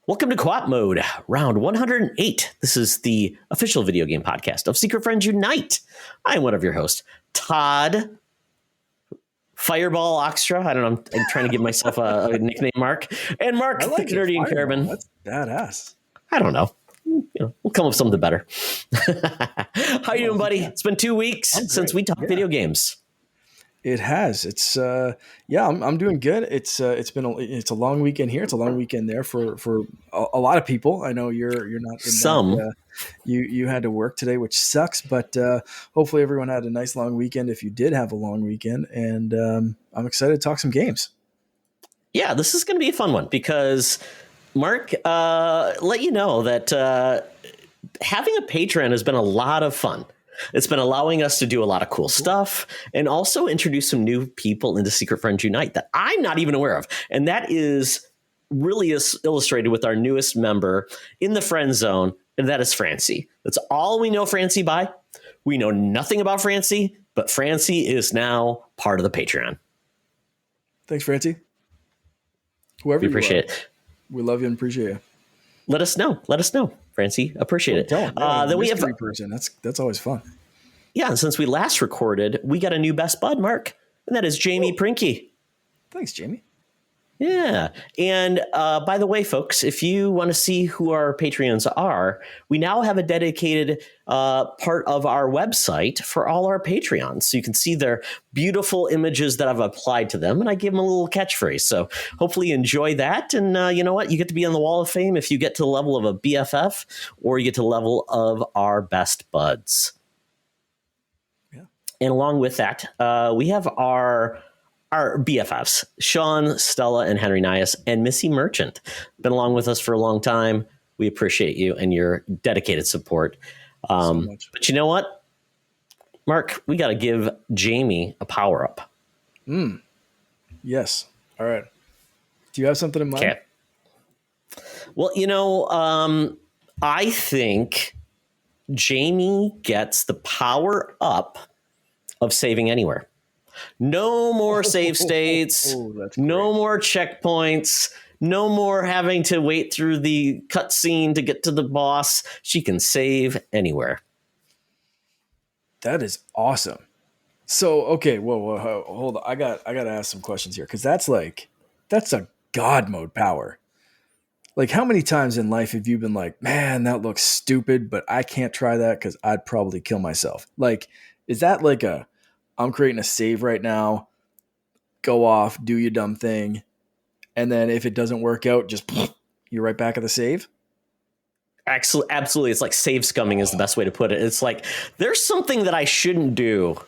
Welcome to Co-op Mode, round 108. This is the official video game podcast of Secret Friends Unite. I'm one of your hosts, Todd Fireball Oxtra. I don't know. I'm trying to give myself a nickname, Mark. And Mark, the Canadian Caravan. That's badass. I don't know. We'll come up with something better. How you doing, buddy? It's been 2 weeks since we talked video games. It has. It's I'm doing good. It's a long weekend here. It's a long weekend there for a lot of people. I know you're not in some. That, you had to work today, which sucks. But hopefully everyone had a nice long weekend. If you did have a long weekend, and I'm excited to talk some games. Yeah, this is going to be a fun one because Mark, let you know that having a Patreon has been a lot of fun. It's been allowing us to do a lot of cool stuff and also introduce some new people into Secret Friends Unite that I'm not even aware of. And that is really illustrated with our newest member in the friend zone, and that is Francie. That's all we know Francie by. We know nothing about Francie, but Francie is now part of the Patreon. Thanks, Francie. Whoever we appreciate it. We love you and appreciate you. Let us know, Francie. Appreciate it. Then we have a person. That's always fun. Yeah, and since we last recorded, we got a new best bud, Mark, and that is Jamie Prinky. Thanks, Jamie. Yeah, and by the way, folks, if you want to see who our Patreons are, we now have a dedicated part of our website for all our Patreons. So you can see their beautiful images that I've applied to them, and I give them a little catchphrase. So hopefully you enjoy that. And you know what? You get to be on the Wall of Fame if you get to the level of a BFF or you get to the level of our best buds. Yeah. And along with that, we have our BFFs, Sean, Stella, and Henry Nias, and Missy Merchant. Been along with us for a long time. We appreciate you and your dedicated support. So much. But you know what, Mark? We got to give Jamie a power up. Yes. All right. Do you have something in mind? Okay. Well, I think Jamie gets the power up of saving anywhere. No more save states, no more checkpoints, no more having to wait through the cutscene to get to the boss. She can save anywhere. That is awesome. So, okay, whoa, hold on. I got to ask some questions here because that's a God mode power. Like, how many times in life have you been like, man, that looks stupid, but I can't try that because I'd probably kill myself? Like, is that like I'm creating a save right now, go off, do your dumb thing, and then if it doesn't work out, just you're right back at the save? Absolutely. It's like save scumming is the best way to put it. It's like, there's something that I shouldn't do,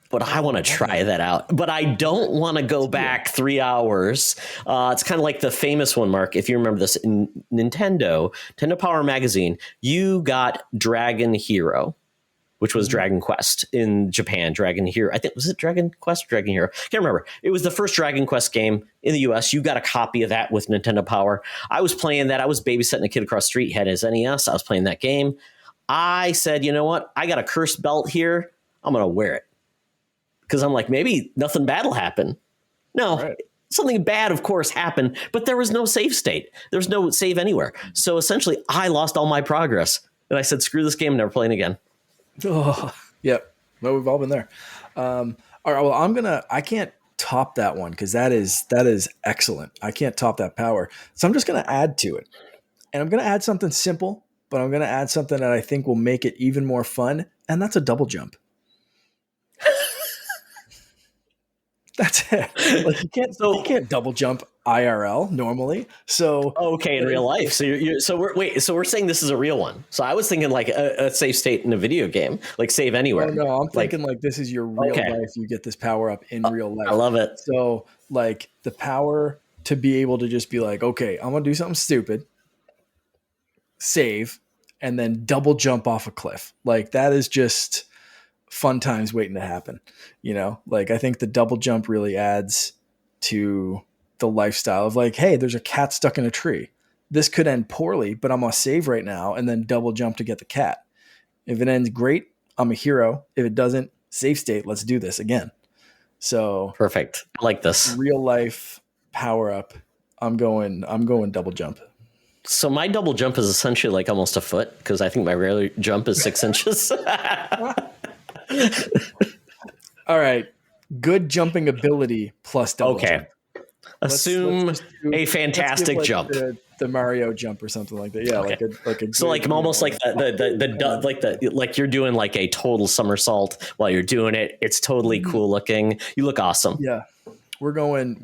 but I want to try that out. But I don't want to go back 3 hours. It's kind of like the famous one, Mark, if you remember this, in Nintendo Power Magazine, you got Dragon Hero, which was Dragon Quest in Japan. Dragon Hero. I think, was it Dragon Quest or Dragon Hero? Can't remember. It was the first Dragon Quest game in the US. You got a copy of that with Nintendo Power. I was playing that. I was babysitting a kid across the street. He had his NES. I was playing that game. I said, you know what? I got a cursed belt here. I'm going to wear it. Because I'm like, maybe nothing bad will happen. No, right. Something bad, of course, happened. But there was no save state. There's no save anywhere. So essentially, I lost all my progress. And I said, screw this game. Never playing again. Oh, yep. Well, we've all been there. All right. Well, I can't top that one because that is excellent. I can't top that power. So I'm just going to add to it. And I'm going to add something simple, but I'm going to add something that I think will make it even more fun. And that's a double jump. That's it. Like you can't double jump IRL normally. So okay, in real life. So we're saying this is a real one. So I was thinking like a save state in a video game, like save anywhere. Oh, no, I'm thinking like this is your real life. You get this power up in real life. I love it. So like the power to be able to just be like, okay, I'm gonna do something stupid, save, and then double jump off a cliff. Like that is just fun times waiting to happen. Like I think the double jump really adds to the lifestyle of like, hey, there's a cat stuck in a tree. This could end poorly, but I'm going to save right now and then double jump to get the cat. If it ends great, I'm a hero. If it doesn't, save state, let's do this again. So perfect. I like this. Real life power up. I'm going double jump. So my double jump is essentially like almost a foot because I think my regular jump is 6 inches. All right. Good jumping ability plus double jump. Assume a fantastic jump. The Mario jump or something like that. Yeah, Okay. like a so like almost like like you're doing like a total somersault while you're doing it. It's totally cool looking. You look awesome. Yeah. We're going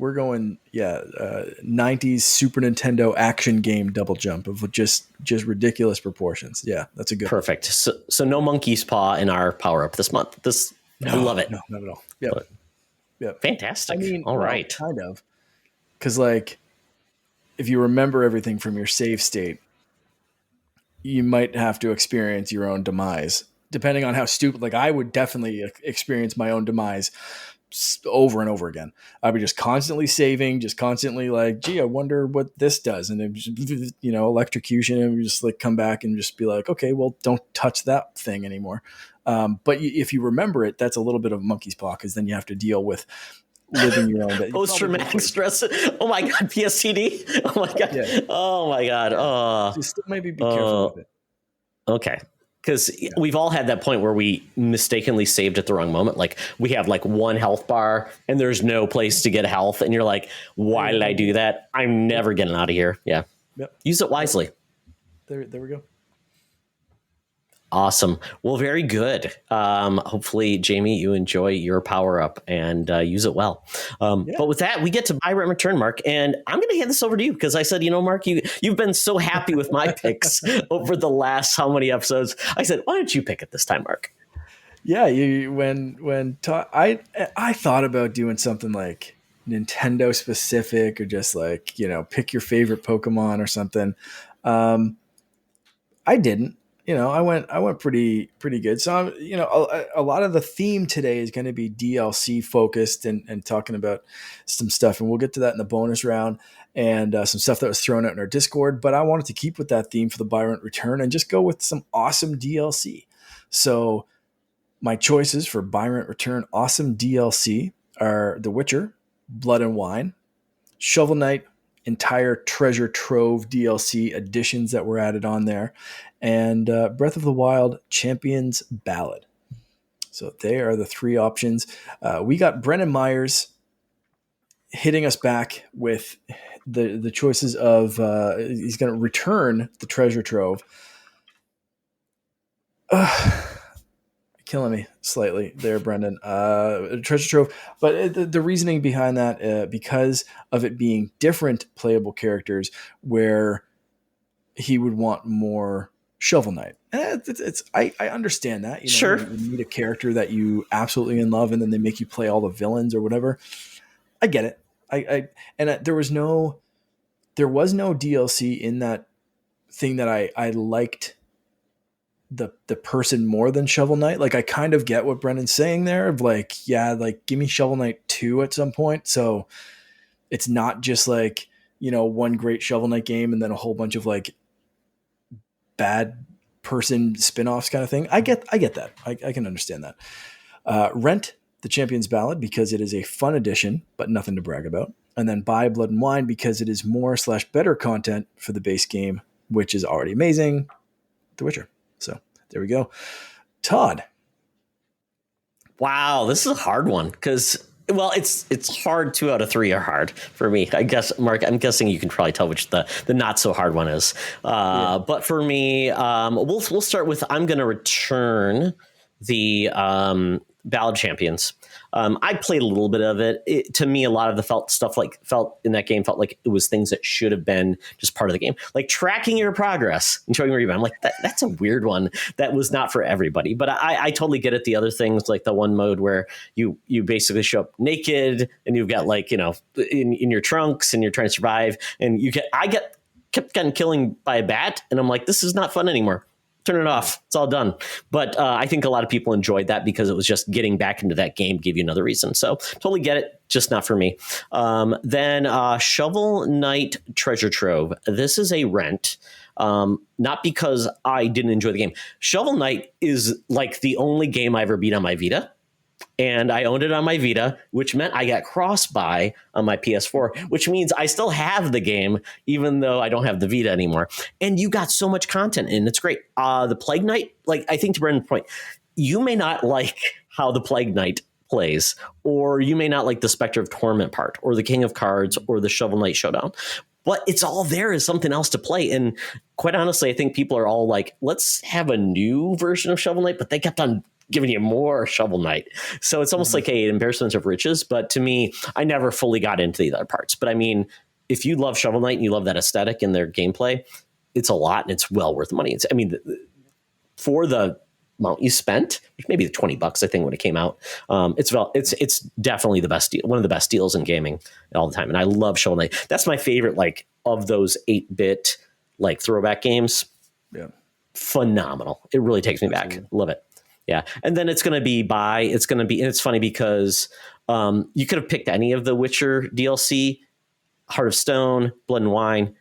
90s Super Nintendo action game double jump of just ridiculous proportions. Yeah, that's a good perfect. So no monkey's paw in our power up this month. I love it. No, not at all. Yeah. Fantastic. I mean, all right. Kind of. Because like if you remember everything from your save state, you might have to experience your own demise, depending on how stupid. Like I would definitely experience my own demise over and over again. I'd be just constantly saving, just constantly like, gee, I wonder what this does. And it just, electrocution, and just like come back and just be like, okay, well, don't touch that thing anymore. But if you remember it, that's a little bit of monkey's paw, because then you have to deal with living your own post-traumatic stress. Oh my God, PSTD. Oh my God. Yeah. Oh my God. Oh, just maybe be careful with it. Okay. Because we've all had that point where we mistakenly saved at the wrong moment. Like we have like one health bar and there's no place to get health. And you're like, why did I do that? I'm never getting out of here. Yeah. Yep. Use it wisely. There we go. Awesome. Well, very good. Hopefully, Jamie, you enjoy your power up and use it well. But with that, we get to buy, rent, return, Mark. And I'm going to hand this over to you because I said, Mark, you've been so happy with my picks over the last how many episodes. I said, why don't you pick it this time, Mark? Yeah, I thought about doing something like Nintendo specific or just like, pick your favorite Pokemon or something. I didn't. I went pretty good. So, a lot of the theme today is going to be DLC focused and talking about some stuff. And we'll get to that in the bonus round and some stuff that was thrown out in our Discord. But I wanted to keep with that theme for the buy, rent, return and just go with some awesome DLC. So my choices for buy, rent, return awesome DLC are The Witcher, Blood and Wine, Shovel Knight, entire treasure trove DLC additions that were added on there, and Breath of the Wild Champions Ballad. So they are the three options. We got Brennan Myers hitting us back with the choices of he's going to return the treasure trove. Killing me slightly there, Brendan. Treasure trove, but the reasoning behind that, because of it being different playable characters, where he would want more Shovel Knight. I understand that. Sure, you need a character that you absolutely in love, and then they make you play all the villains or whatever. I get it. There was no DLC in that thing that I liked the person more than Shovel Knight. Like I kind of get what Brendan's saying there of like, yeah, like give me Shovel Knight 2 at some point. So it's not just like, one great Shovel Knight game and then a whole bunch of like bad person spin-offs kind of thing. I get that. I can understand that. Rent the Champion's Ballad because it is a fun addition, but nothing to brag about. And then buy Blood and Wine because it is more/better content for the base game, which is already amazing. The Witcher. So there we go. Todd. Wow, this is a hard one because, well, it's hard. 2 out of 3 are hard for me. I guess, Mark, I'm guessing you can probably tell which the not so hard one is. But for me, we'll start with I'm going to return the Ballad Champions. I played a little bit of it. To me, a lot of the felt in that game felt like it was things that should have been just part of the game, like tracking your progress and showing where you've been. I'm like, that's a weird one. That was not for everybody, but I totally get it. The other things, like the one mode where you basically show up naked and you've got like, in your trunks and you're trying to survive, and kept getting killing by a bat, and I'm like, this is not fun anymore. Turn it off. It's all done. But I think a lot of people enjoyed that because it was just getting back into that game, gave you another reason. So totally get it. Just not for me. Then Shovel Knight Treasure Trove. This is a rent. Not because I didn't enjoy the game. Shovel Knight is like the only game I ever beat on my Vita. and I owned it on my Vita, which meant I got cross-buy on my PS4, which means I still have the game, even though I don't have the Vita anymore. And you got so much content in, it's great. The Plague Knight, like I think to Brendan's point, you may not like how the Plague Knight plays, or you may not like the Spectre of Torment part, or the King of Cards, or the Shovel Knight Showdown. But it's all there as something else to play. And quite honestly, I think people are all like, let's have a new version of Shovel Knight, but they kept on giving you more Shovel Knight. So it's almost like an embarrassment of riches. But to me, I never fully got into the other parts. But I mean, if you love Shovel Knight and you love that aesthetic and their gameplay, it's a lot and it's well worth the money. It's, I mean, for the amount you spent, maybe the $20, I think, when it came out. It's definitely the best deal, one of the best deals in gaming all the time. And I love Shovel Knight. That's my favorite, like, of those 8-bit like throwback games. Yeah. Phenomenal. It really takes me back. Love it. Yeah. And then it's going to be and it's funny because you could have picked any of the Witcher DLC, Heart of Stone, Blood and Wine.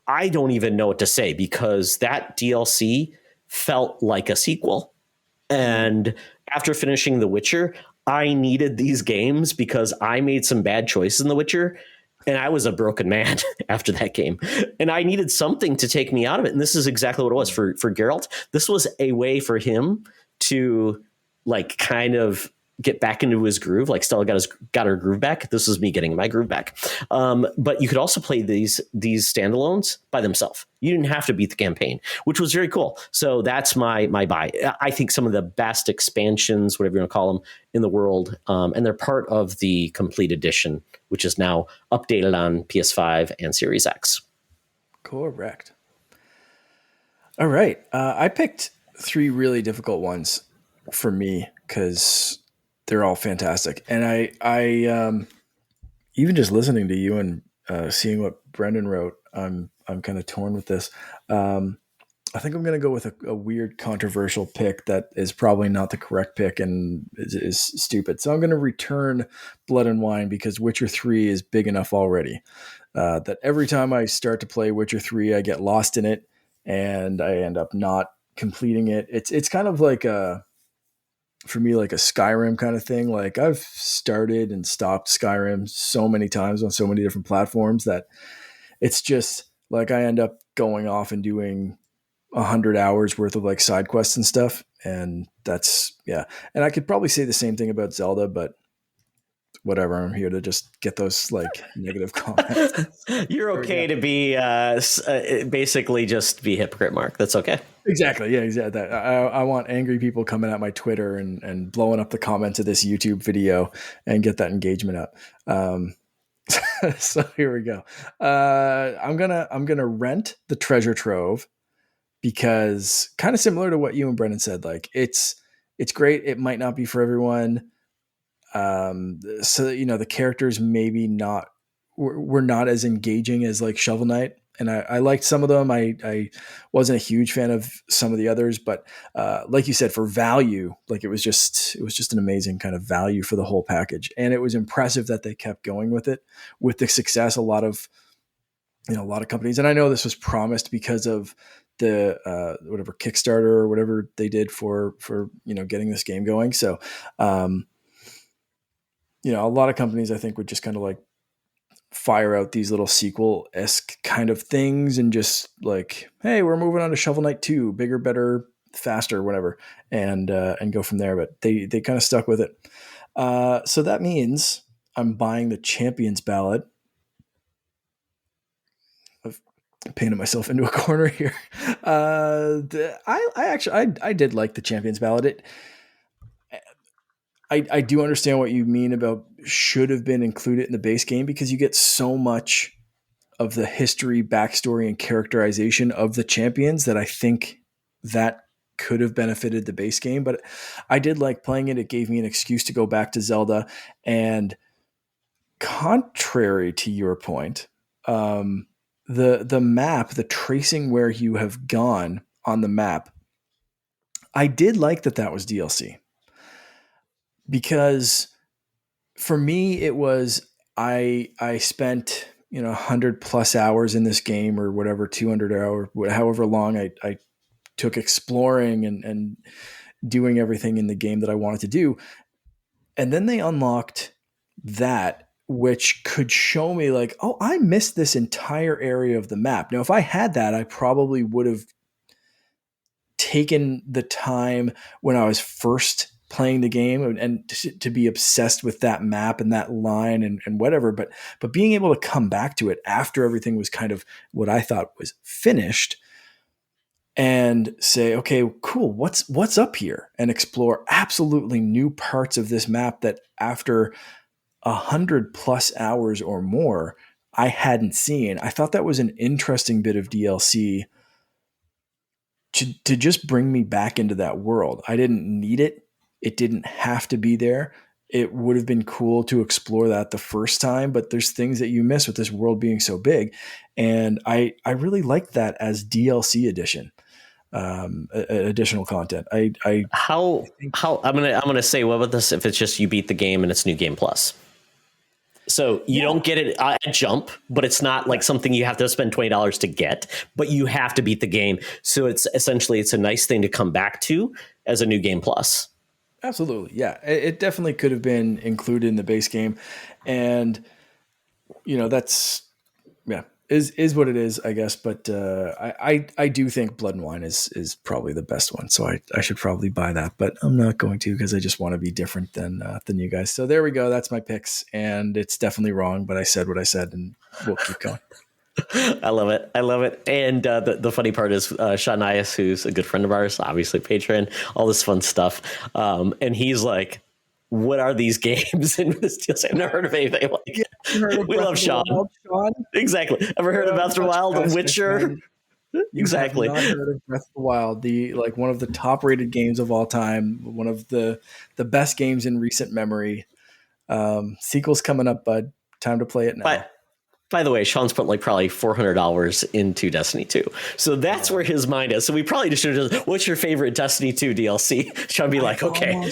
I don't even know what to say because that DLC felt like a sequel. And after finishing The Witcher, I needed these games because I made some bad choices in The Witcher and I was a broken man after that game. And I needed something to take me out of it. And this is exactly what it was for Geralt. This was a way for him to like kind of get back into his groove. Like Stella got her groove back. This is me getting my groove back. But you could also play these standalones by themselves. You didn't have to beat the campaign, which was very cool. So that's my buy. I think some of the best expansions, whatever you want to call them, in the world, and they're part of the complete edition, which is now updated on PS5 and Series X. Correct. All right. I picked 3 really difficult ones for me because they're all fantastic. And I even just listening to you and seeing what Brendan wrote, I'm kind of torn with this. I think I'm going to go with a weird controversial pick that is probably not the correct pick and is stupid. So I'm going to return Blood and Wine because Witcher 3 is big enough already. That every time I start to play Witcher 3, I get lost in it and I end up not completing it. It's kind of like for me, like a Skyrim kind of thing. Like I've started and stopped Skyrim so many times on so many different platforms that it's just like I end up going off and doing 100 hours worth of like side quests and stuff. And that's, yeah. And I could probably say the same thing about Zelda, but whatever. I'm here to just get those like negative comments. You're okay to be basically just be hypocrite, Mark. That's okay. Exactly. Yeah, exactly. I want angry people coming at my Twitter and blowing up the comments of this YouTube video and get that engagement up. So here we go. I'm gonna rent the Treasure Trove because kind of similar to what you and Brendan said. Like it's great. It might not be for everyone. So the characters maybe not were not as engaging as like Shovel Knight. And I liked some of them. I wasn't a huge fan of some of the others, but like you said, for value, like it was just an amazing kind of value for the whole package. And it was impressive that they kept going with it, with the success. A lot of companies, and I know this was promised because of the whatever Kickstarter or whatever they did for getting this game going. So a lot of companies I think would just kind of like fire out these little sequel-esque kind of things and just like, hey, we're moving on to Shovel Knight 2, bigger, better, faster, whatever, and go from there. But they kind of stuck with it. So that means I'm buying the Champions Ballad. I've painted myself into a corner here. I did like the Champions Ballad. I do understand what you mean about should have been included in the base game because you get so much of the history, backstory, and characterization of the champions that I think that could have benefited the base game. But I did like playing it. It gave me an excuse to go back to Zelda. And contrary to your point, the map, the tracing where you have gone on the map, I did like that was DLC. Because for me, it was, I spent, 100 plus hours in this game or whatever, 200 hours, however long I took exploring and doing everything in the game that I wanted to do. And then they unlocked that, which could show me like, oh, I missed this entire area of the map. Now, if I had that, I probably would have taken the time when I was first playing the game and to be obsessed with that map and that line and whatever. But being able to come back to it after everything was kind of what I thought was finished and say, okay, cool, what's up here, and explore absolutely new parts of this map that after 100+ hours or more I hadn't seen. I thought that was an interesting bit of DLC to just bring me back into that world. I didn't need it. It didn't have to be there. It would have been cool to explore that the first time, but there's things that you miss with this world being so big. And I really liked that as DLC edition, additional content. How I'm gonna say, what about this if it's just you beat the game and it's New Game Plus? So you don't get it at jump, but it's not like something you have to spend $20 to get, but you have to beat the game. So it's essentially, it's a nice thing to come back to as a New Game Plus. Absolutely. Yeah. It definitely could have been included in the base game. And, that's, is what it is, I guess. But I do think Blood and Wine is probably the best one. So I should probably buy that, but I'm not going to because I just want to be different than you guys. So there we go. That's my picks. And it's definitely wrong, but I said what I said and we'll keep going. I love it. And the funny part is Shanias, who's a good friend of ours, obviously patron, all this fun stuff. And he's like, what are these games in this DLC? I've never heard of anything like it. We love Sean. Exactly. Ever heard of Breath of the Wild, The Witcher? Exactly. I've not heard of Breath of the Wild, one of the top rated games of all time, one of the best games in recent memory. Sequel's coming up, bud. Time to play it now. By the way, Sean's put probably $400 into Destiny 2. So that's where his mind is. So we probably just should have just, what's your favorite Destiny 2 DLC? Sean be like, okay.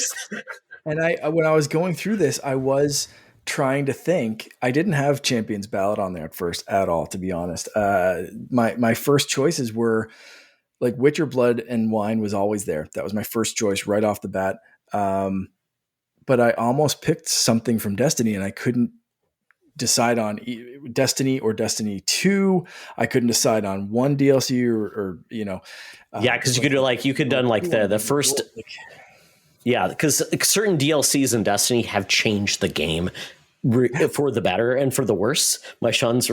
And when I was going through this, I was trying to think. I didn't have Champions Ballad on there at first at all, to be honest. My first choices were like Witcher Blood and Wine was always there. That was my first choice right off the bat. But I almost picked something from Destiny and I couldn't decide on Destiny or Destiny 2. I couldn't decide on one DLC or because you could done the first. Yeah, because certain DLCs in Destiny have changed the game for the better and for the worse. My son's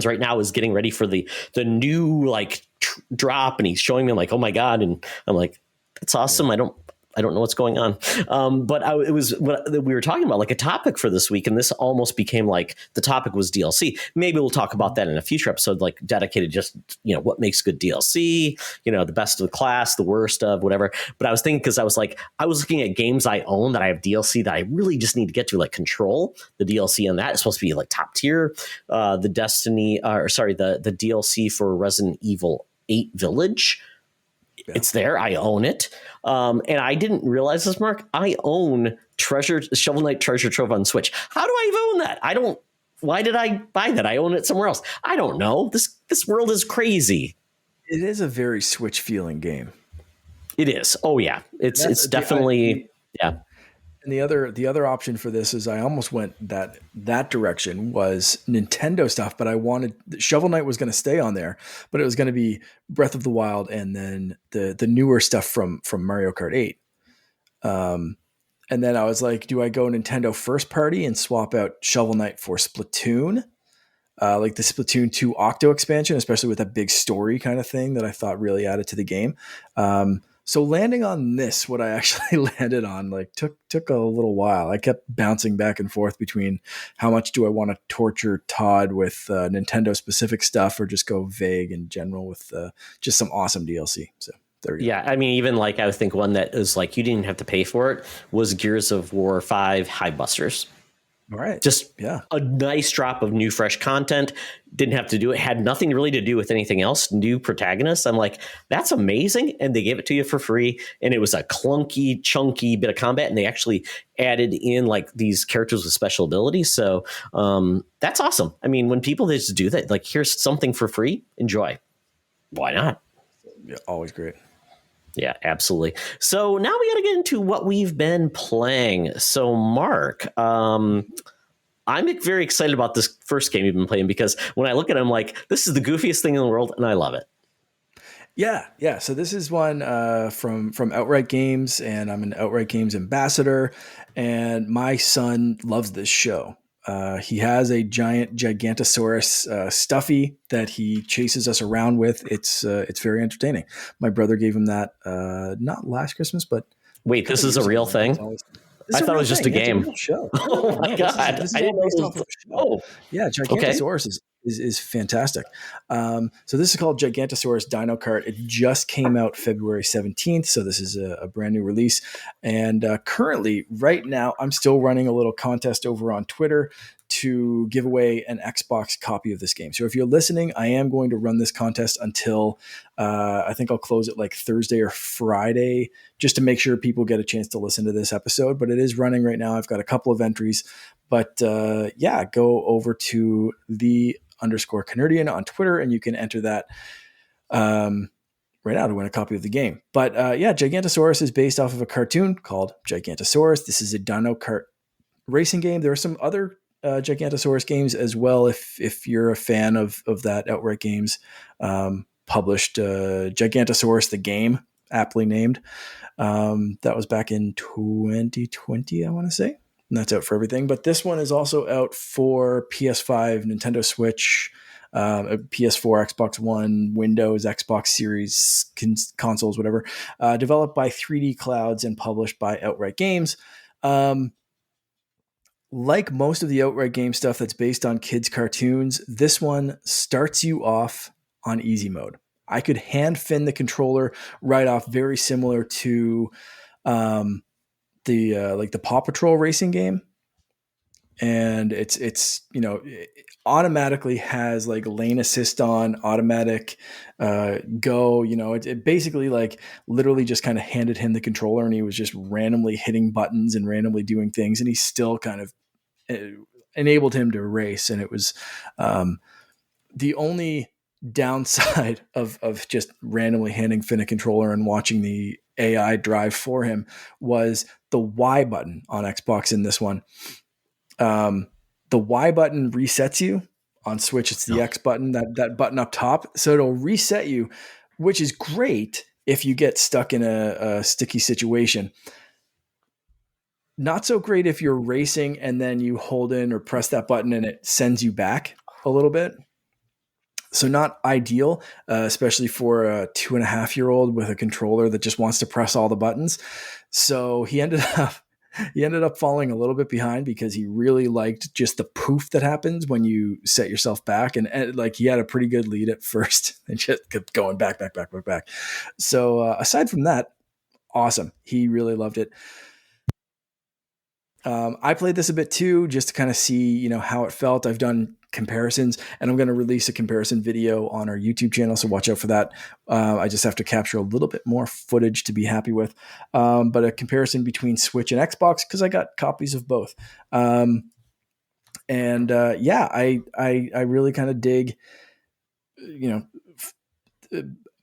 right now is getting ready for the new drop, and he's showing me, I'm like, oh my god, and I'm like, that's awesome. I don't know what's going on. But it was what we were talking about, like a topic for this week. And this almost became the topic was DLC. Maybe we'll talk about that in a future episode, dedicated just, what makes good DLC, the best of the class, the worst of whatever. But I was thinking, because I was looking at games I own that I have DLC that I really just need to get to, like Control. The DLC on that is supposed to be top tier. The DLC for Resident Evil 8 Village. Yeah. It's there. I own it. And I didn't realize this, Mark. I own Shovel Knight Treasure Trove on Switch. How do I own that? Why did I buy that? I own it somewhere else. I don't know. This world is crazy. It is a very Switch feeling game. It is. Oh yeah. It's definitely, yeah. And the other option for this is I almost went that direction was Nintendo stuff, but I wanted Shovel Knight was going to stay on there, but it was going to be Breath of the Wild and then the newer stuff from Mario Kart 8. And then I was like, do I go Nintendo first party and swap out Shovel Knight for Splatoon? Like the Splatoon 2 Octo expansion, especially with that big story kind of thing that I thought really added to the game. So landing on this, what I actually landed on, took a little while. I kept bouncing back and forth between how much do I want to torture Todd with Nintendo specific stuff or just go vague in general with just some awesome DLC. So there we go. Yeah, I mean, even I would think one that is you didn't have to pay for it was Gears of War 5 Hivebusters. All right. Just a nice drop of new, fresh content. Didn't have to do it. Had nothing really to do with anything else. New protagonists. I'm like, that's amazing. And they gave it to you for free. And it was a clunky, chunky bit of combat. And they actually added in these characters with special abilities. So that's awesome. I mean, when people just do that, here's something for free, enjoy. Why not? Yeah, always great. Yeah, absolutely. So now we got to get into what we've been playing. So, Mark, I'm very excited about this first game you've been playing because when I look at it, I'm like, this is the goofiest thing in the world, and I love it. Yeah. So this is one from Outright Games, and I'm an Outright Games ambassador. And my son loves this show. He has a giant Gigantosaurus stuffy that he chases us around with. It's very entertaining. My brother gave him that not last Christmas, but a Wait, this couple is a years real ago. thing? This I is a thought it real was just thing. a Yeah, it's a game. real show. Oh my No, god! this I is all didn't know based it off was. of a show. Oh, Yeah, okay. Gigantosaurus is fantastic. So this is called Gigantosaurus Dino Kart. It just came out February 17th, so this is a brand new release. And currently, right now, I'm still running a little contest over on Twitter to give away an Xbox copy of this game. So if you're listening, I am going to run this contest until I think I'll close it like Thursday or Friday, just to make sure people get a chance to listen to this episode. But it is running right now. I've got a couple of entries. But yeah, go over to _Canardian on Twitter and you can enter that right now to win a copy of the game. But yeah, Gigantosaurus is based off of a cartoon called Gigantosaurus. This is a Dino Kart racing game. There are some other Gigantosaurus games as well. If you're a fan of that Outright Games published Gigantosaurus the game, aptly named. That was back in 2020, I want to say. And that's out for everything. But this one is also out for PS5, Nintendo Switch, PS4, Xbox One, Windows, Xbox Series consoles, whatever. Developed by 3D Clouds and published by Outright Games. Like most of the Outright Game stuff that's based on kids' cartoons, this one starts you off on easy mode. I could hand fin the controller right off, very similar to the Paw Patrol racing game. And it's it automatically has like lane assist on, automatic go. It basically like literally just kind of handed him the controller and he was just randomly hitting buttons and randomly doing things, and he still kind of enabled him to race. And it was the only downside of just randomly handing Finn a controller and watching the AI drive for him was the Y button on Xbox in this one. The Y button resets you. On Switch, it's the X button, that button up top. So it'll reset you, which is great if you get stuck in a sticky situation. Not so great if you're racing and then you hold in or press that button and it sends you back a little bit. So not ideal, especially for a 2.5-year-old with a controller that just wants to press all the buttons. So he ended up falling a little bit behind because he really liked just the poof that happens when you set yourself back. And like he had a pretty good lead at first and just kept going back. So aside from that, awesome. He really loved it. I played this a bit too, just to kind of see, how it felt. I've done comparisons, and I'm going to release a comparison video on our YouTube channel, so watch out for that. I just have to capture a little bit more footage to be happy with, but a comparison between Switch and Xbox because I got copies of both. Yeah, I really kind of dig,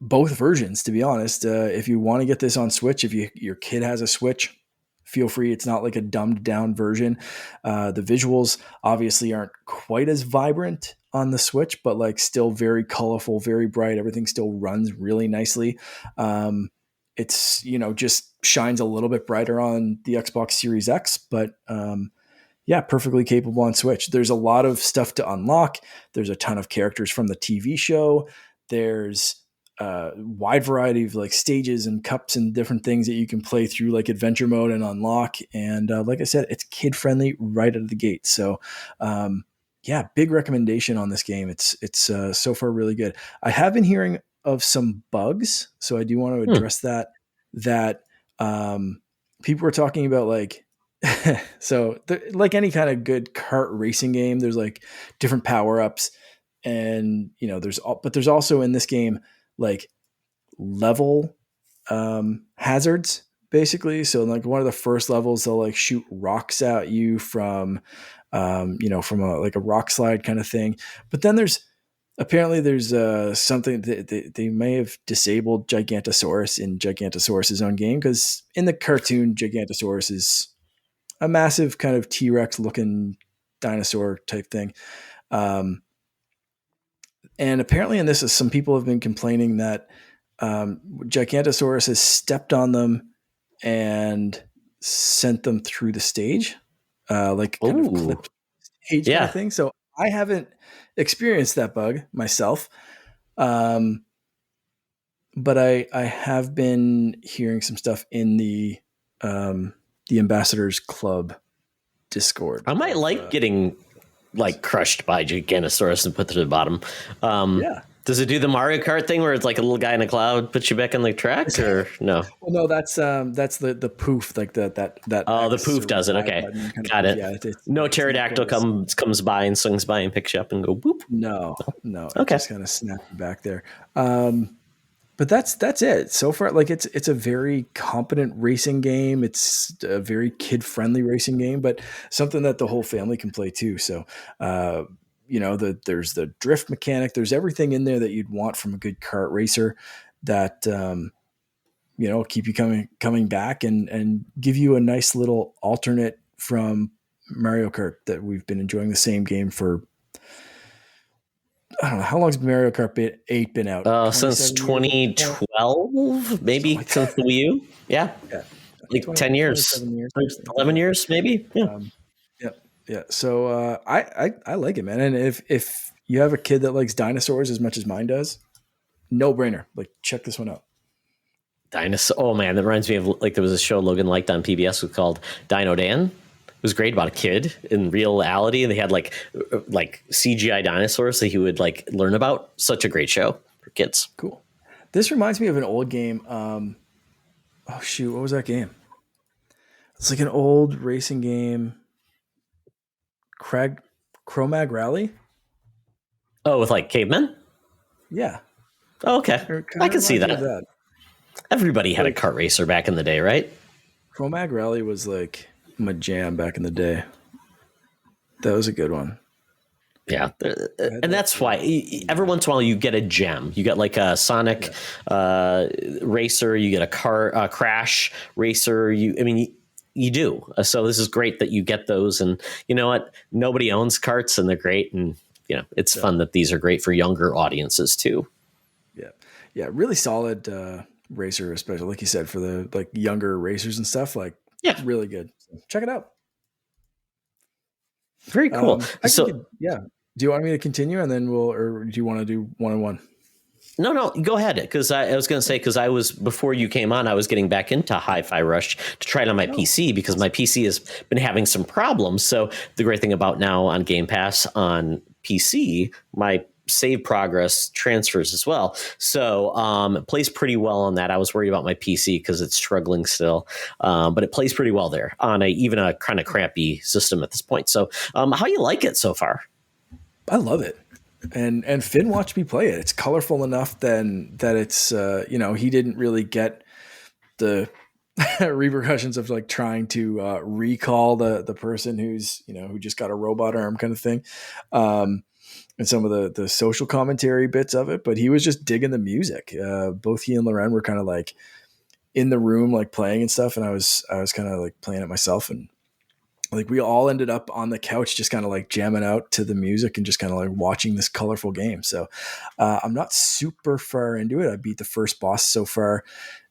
both versions, to be honest. If you want to get this on Switch, if your kid has a Switch, feel free. It's not like a dumbed down version. The visuals obviously aren't quite as vibrant on the Switch, but like still very colorful, very bright. Everything still runs really nicely. It's, just shines a little bit brighter on the Xbox Series X, but yeah, perfectly capable on Switch. There's a lot of stuff to unlock. There's a ton of characters from the TV show. There's wide variety of like stages and cups and different things that you can play through like adventure mode and unlock. And like I said, it's kid friendly right out of the gate. So yeah, big recommendation on this game. It's so far really good. I have been hearing of some bugs, so I do want to address that people were talking about like so like any kind of good kart racing game, there's like different power-ups, and but there's also in this game like level hazards basically. So like one of the first levels, they'll like shoot rocks at you from from a rock slide kind of thing. But then there's apparently there's something that they may have disabled Gigantosaurus in Gigantosaurus's own game, because in the cartoon, Gigantosaurus is a massive kind of T-Rex looking dinosaur type thing. Um, and apparently in this, some people have been complaining that Gigantosaurus has stepped on them and sent them through the stage, like kind of Oh, clipped stage kind of yeah. thing. So I haven't experienced that bug myself. Um, but I have been hearing some stuff in the Ambassadors Club Discord. I might like getting like crushed by Giganotosaurus and put to the bottom. Yeah. Does it do the Mario Kart thing where it's like a little guy in a cloud puts you back on the track, or no? Well, no, that's the poof, like that. Oh, the X poof or does it. Y Okay, button kind of got poof. it. Yeah, No it's not pterodactyl quite as, comes by and swings by and picks you up and go boop. no, it Okay. just kind of snapped you back there. But that's it so far. Like it's a very competent racing game. It's a very kid friendly racing game, but something that the whole family can play too. So, there's the drift mechanic. There's everything in there that you'd want from a good kart racer. That keep you coming back and give you a nice little alternate from Mario Kart that we've been enjoying the same game for. I don't know how long's Mario Kart 8 been out. Since 27 years. 2012, maybe Like since the Wii U. Yeah, yeah, like 10 years, 27 years, 11 years, maybe. Yeah. Yeah, yeah. So I like it, man. And if you have a kid that likes dinosaurs as much as mine does, no brainer. Like check this one out. Dinosaur. Oh man, that reminds me of like there was a show Logan liked on PBS called Dino Dan. It was great about a kid in reality, and they had like CGI dinosaurs that he would like learn about. Such a great show for kids. Cool. This reminds me of an old game. Oh shoot, what was that game? It's like an old racing game. Chromag Rally. Oh, with like cavemen. Yeah, Oh, okay, it I kinda can see reminds me of that. Everybody had a Like kart racer back in the day, right? Chromag Rally was like my jam back in the day. That was a good one. Yeah, I had and that that's why every once in a while you get a gem. You get like a Sonic racer, you get a car Crash racer. You do. So this is great that you get those. And you know what? Nobody owns carts, and they're great. And it's fun that these are great for younger audiences too. Yeah, yeah, really solid racer, especially like you said for the like younger racers and stuff. Like, Yeah, really good. So check it out. very cool. So Yeah. Do you want me to continue and then or do you want to do one on one? no, go ahead. Because I was going to say, because I was, before you came on, I was getting back into Hi-Fi Rush to try it on my PC, because my PC has been having some problems. So the great thing about now on Game Pass on PC, my save progress transfers as well. So it plays pretty well on that. I was worried about my PC because it's struggling still, but it plays pretty well there on even a kind of crappy system at this point. So how you like it so far? I love it. And Finn watched me play it. It's colorful enough then that it's he didn't really get the repercussions of like trying to recall the person who just got a robot arm kind of thing. And some of the social commentary bits of it, but he was just digging the music. Both he and Loren were kind of like in the room, like playing and stuff. And I was kind of like playing it myself, and like we all ended up on the couch just kind of like jamming out to the music and just kind of like watching this colorful game. So I'm not super far into it. I beat the first boss so far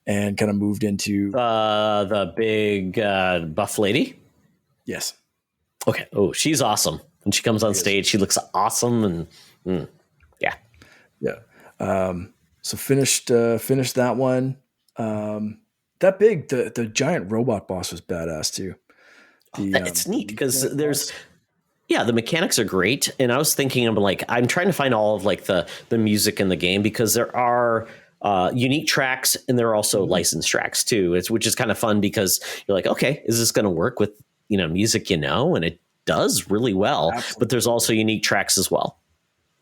and kind of moved into the big buff lady. Yes. Okay. Oh, she's awesome. When she comes on stage, she looks awesome. And yeah. So finished that one. That big, the giant robot boss was badass too. It's neat because the mechanics are great. And I was thinking, I'm trying to find all of like the music in the game, because there are unique tracks and there are also licensed tracks too. Which is kind of fun, because you're like, okay, is this going to work with, music, and it does really well. Absolutely. But there's also unique tracks as well.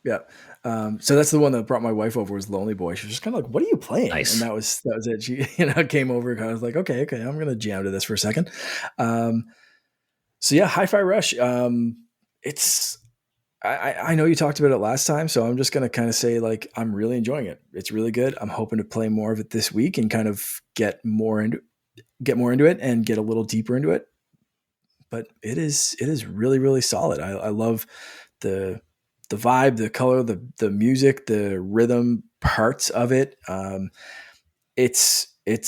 Yeah. So that's the one that brought my wife over, was Lonely Boy. She was just kind of like, what are you playing? Nice. And that was it. She, came over and I was like, okay, I'm going to jam to this for a second. So yeah, Hi-Fi Rush. It's I know you talked about it last time, so I'm just going to kind of say like I'm really enjoying it. It's really good. I'm hoping to play more of it this week and kind of get more into it and get a little deeper into it. But it is really really solid. I love the the vibe, the color, the music, the rhythm parts of it. It's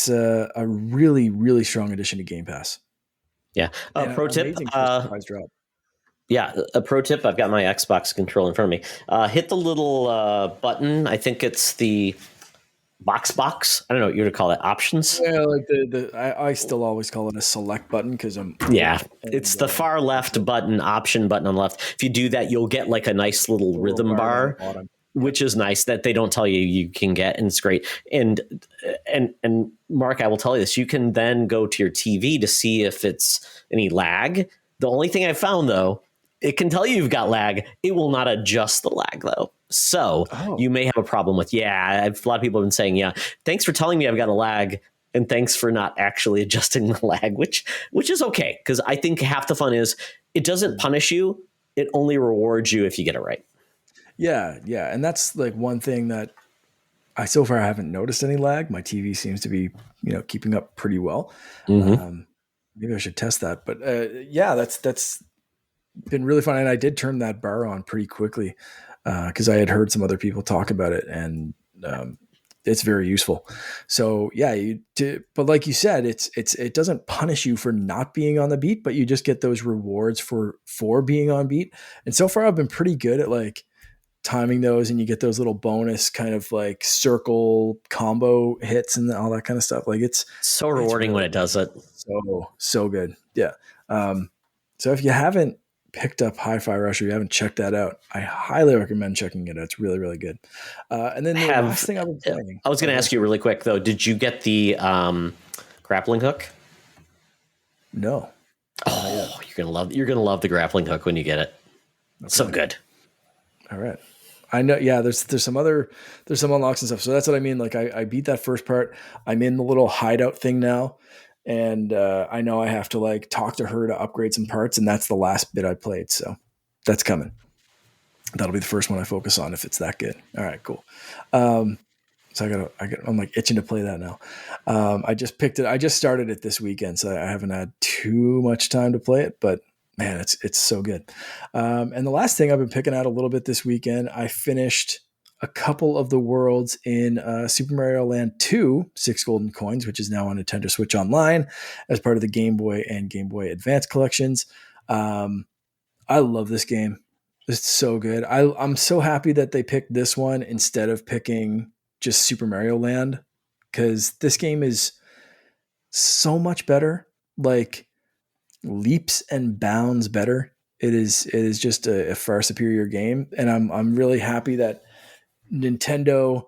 a really really strong addition to Game Pass Yeah. and Pro tip. amazing for a surprise drop. Yeah, a pro tip. I've got my Xbox controller in front of me. Hit the little button. I think it's the box. I don't know what you would call it. Options. Yeah, like I still always call it a select button because I'm old. Yeah, it's And the far it's left button, option button on the left. If you do that, you'll get like a nice little a little rhythm bar down the bar, bottom. Yep. which is nice that they don't tell you you can get, and it's great. And Mark, I will tell you this: you can then go to your TV to see if it's any lag. The only thing I found though, it can tell you you've got lag. It will not adjust the lag though. So Oh, you may have a problem with, a lot of people have been saying, yeah, thanks for telling me I've got a lag. And thanks for not actually adjusting the lag, which is okay. Because I think half the fun is it doesn't punish you. It only rewards you if you get it right. yeah, yeah, and that's like one thing that I so far haven't noticed any lag. My TV seems to be keeping up pretty well. Mm-hmm. Um, maybe I should test that, but yeah, that's been really fun. And I did turn that bar on pretty quickly because I had heard some other people talk about it, and it's very useful. So yeah, but like you said, it doesn't punish you for not being on the beat, but you just get those rewards for being on beat. And so far, I've been pretty good at like timing those, and you get those little bonus kind of like circle combo hits and all that kind of stuff. Like So it's rewarding when really it does it. so good. Yeah. Um, so if you haven't picked up Hi-Fi Rush or you haven't checked that out, I highly recommend checking it out. It's really, really good. And then the last Have thing I've been playing. I was going to ask you really quick though. Did you get the grappling hook? No. Oh, you're gonna love the grappling hook when you get it. Okay. So good. All right. I know. Yeah. There's some unlocks and stuff. So that's what I mean. Like I beat that first part. I'm in the little hideout thing now. And I know I have to like talk to her to upgrade some parts. And that's the last bit I played. So that's coming. That'll be the first one I focus on if it's that good. All right, cool. So I'm like itching to play that now. I just picked it. I just started it this weekend, so I haven't had too much time to play it, but man, it's so good. And the last thing I've been picking out a little bit this weekend, I finished a couple of the worlds in Super Mario Land 2, 6 Golden Coins, which is now on Nintendo Switch Online as part of the Game Boy and Game Boy Advance collections. I love this game. It's so good. I'm so happy that they picked this one instead of picking just Super Mario Land, because this game is so much better, like leaps and bounds better. It is just a far superior game, and I'm really happy that Nintendo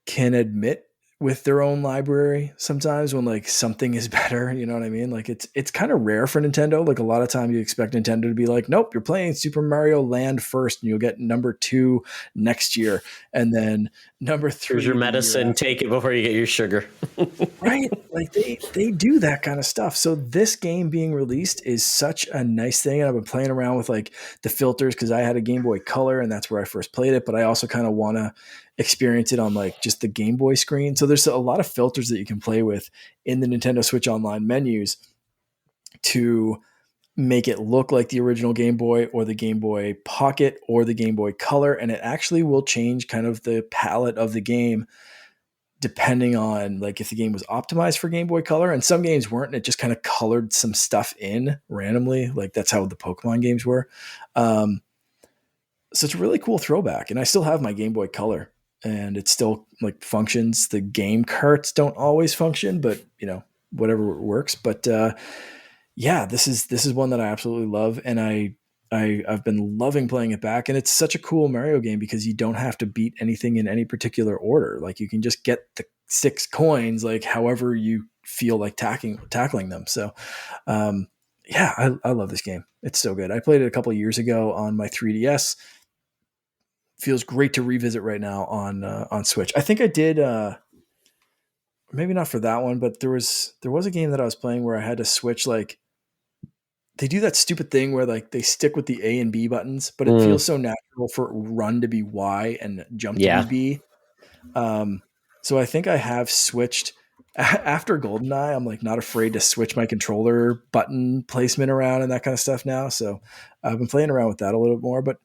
can admit with their own library sometimes when like something is better, you know what I mean? Like it's kind of rare for Nintendo. Like a lot of time you expect Nintendo to be like, nope, you're playing Super Mario Land first and you'll get number 2 next year. And then number 3. Here's your medicine. Take it before you get your sugar. Right? Like they do that kind of stuff. So this game being released is such a nice thing. And I've been playing around with like the filters because I had a Game Boy Color and that's where I first played it. But I also kind of want to experience it on like just the Game Boy screen. So there's a lot of filters that you can play with in the Nintendo Switch Online menus to make it look like the original Game Boy or the Game Boy Pocket or the Game Boy Color. And it actually will change kind of the palette of the game depending on like if the game was optimized for Game Boy Color, and some games weren't, and it just kind of colored some stuff in randomly. Like that's how the Pokemon games were. So it's a really cool throwback. And I still have my Game Boy Color and it still like functions. The game carts don't always function, but whatever works. But yeah, this is one that I absolutely love. And I've been loving playing it back, and it's such a cool Mario game because you don't have to beat anything in any particular order. Like you can just get the 6 coins, like however you feel like tackling them. So, yeah, I love this game. It's so good. I played it a couple of years ago on my 3DS. Feels great to revisit right now on Switch. I think I did, maybe not for that one, but there was a game that I was playing where I had to switch like they do that stupid thing where like they stick with the A and B buttons, but it Mm, feels so natural for run to be Y and jump to be yeah. B. Um, so I think I have switched after GoldenEye. I'm like not afraid to switch my controller button placement around and that kind of stuff now. So I've been playing around with that a little bit more, but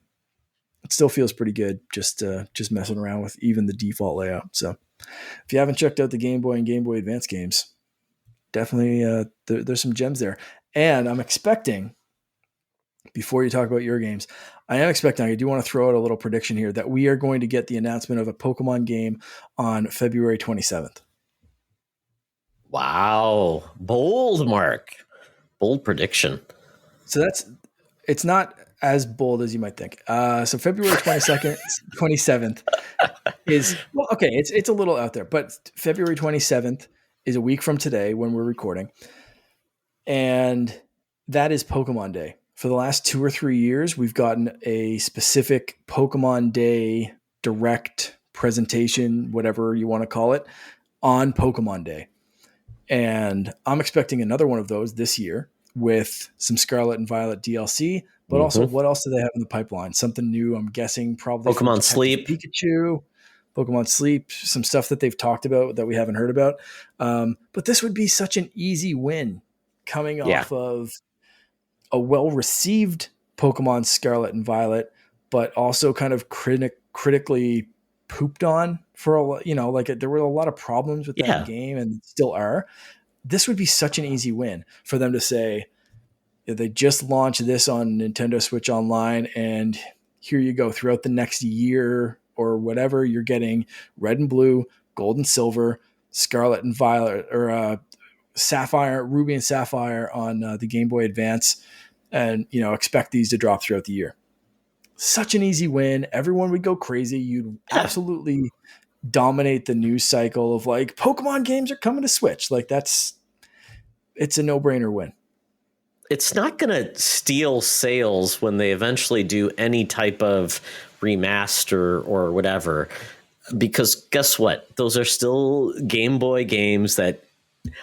it still feels pretty good just messing around with even the default layout. So if you haven't checked out the Game Boy and Game Boy Advance games, definitely there's some gems there. And I'm expecting, before you talk about your games, I do want to throw out a little prediction here that we are going to get the announcement of a Pokemon game on February 27th. Wow. Bold, Mark. Bold prediction. So it's not as bold as you might think. So February 22nd, 27th is, well, okay, it's a little out there, but February 27th is a week from today when we're recording. And that is Pokemon Day. For the last 2 or 3 years, we've gotten a specific Pokemon Day direct presentation, whatever you want to call it, on Pokemon Day. And I'm expecting another one of those this year with some Scarlet and Violet DLC, but also what else do they have in the pipeline? Something new, I'm guessing, probably from Pokemon Detective Sleep. Pikachu, Pokemon Sleep, some stuff that they've talked about that we haven't heard about. But this would be such an easy win coming Yeah. off of a well-received Pokemon Scarlet and Violet, but also kind of critically pooped on for there were a lot of problems with that Yeah. game and still are. This would be such an easy win for them to say, they just launched this on Nintendo Switch Online, and here you go. Throughout the next year or whatever, you're getting Red and Blue, Gold and Silver, Scarlet and Violet, or Sapphire, Ruby and Sapphire on the Game Boy Advance, and expect these to drop throughout the year. Such an easy win. Everyone would go crazy. You'd absolutely dominate the news cycle of like Pokemon games are coming to Switch. Like it's a no-brainer win. It's not going to steal sales when they eventually do any type of remaster or whatever, because guess what? Those are still Game Boy games that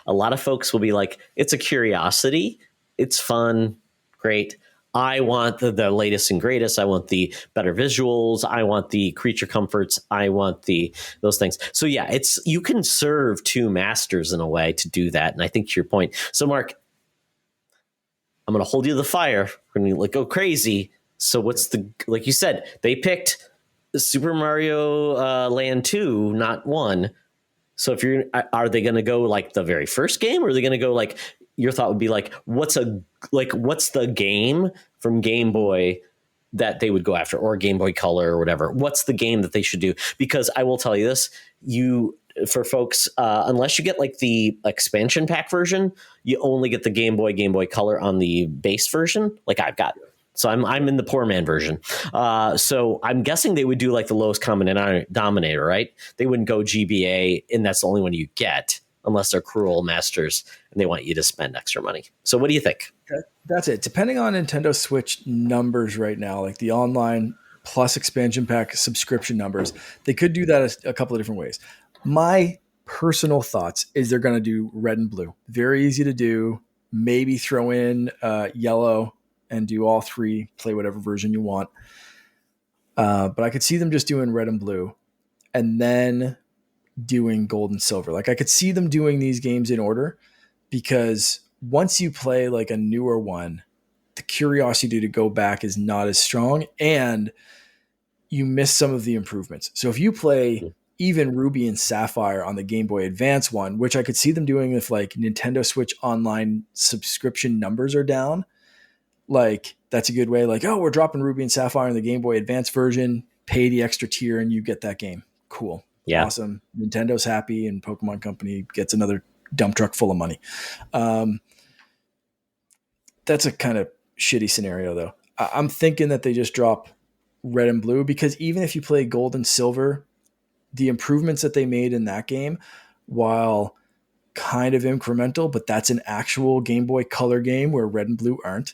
a lot of folks will be like, it's a curiosity. It's fun. Great. I want the latest and greatest. I want the better visuals. I want the creature comforts. I want those things. So yeah, you can serve two masters in a way to do that. And I think to your point. So Mark, I'm going to hold you to the fire. We're going to go crazy. So what's like you said, they picked Super Mario Land 2, not 1. So are they going to go like the very first game, or are they going to go like, your thought would be like, what's the game from Game Boy that they would go after, or Game Boy Color or whatever? What's the game that they should do? Because I will tell you this, for folks, unless you get like the expansion pack version, you only get the Game Boy Color on the base version, like I've got. So I'm in the poor man version. So I'm guessing they would do like the lowest common denominator, right? They wouldn't go GBA, and that's the only one you get unless they're cruel masters and they want you to spend extra money. So what do you think? That's it. Depending on Nintendo Switch numbers right now, like the online plus expansion pack subscription numbers, they could do that a couple of different ways. My personal thoughts is they're going to do Red and Blue. Very easy to do. Maybe throw in Yellow and do all three, play whatever version you want. But I could see them just doing Red and Blue and then doing Gold and Silver. Like I could see them doing these games in order, because once you play like a newer one, the curiosity to go back is not as strong and you miss some of the improvements. So if you play even Ruby and Sapphire on the Game Boy Advance one, which I could see them doing if like Nintendo Switch Online subscription numbers are down, like that's a good way. Like, oh, we're dropping Ruby and Sapphire in the Game Boy Advance version, pay the extra tier and you get that game. Cool. Yeah. Awesome. Nintendo's happy and Pokemon Company gets another dump truck full of money. That's a kind of shitty scenario though. I'm thinking that they just drop Red and Blue, because even if you play Gold and Silver, the improvements that they made in that game, while kind of incremental, but that's an actual Game Boy Color game where Red and Blue aren't.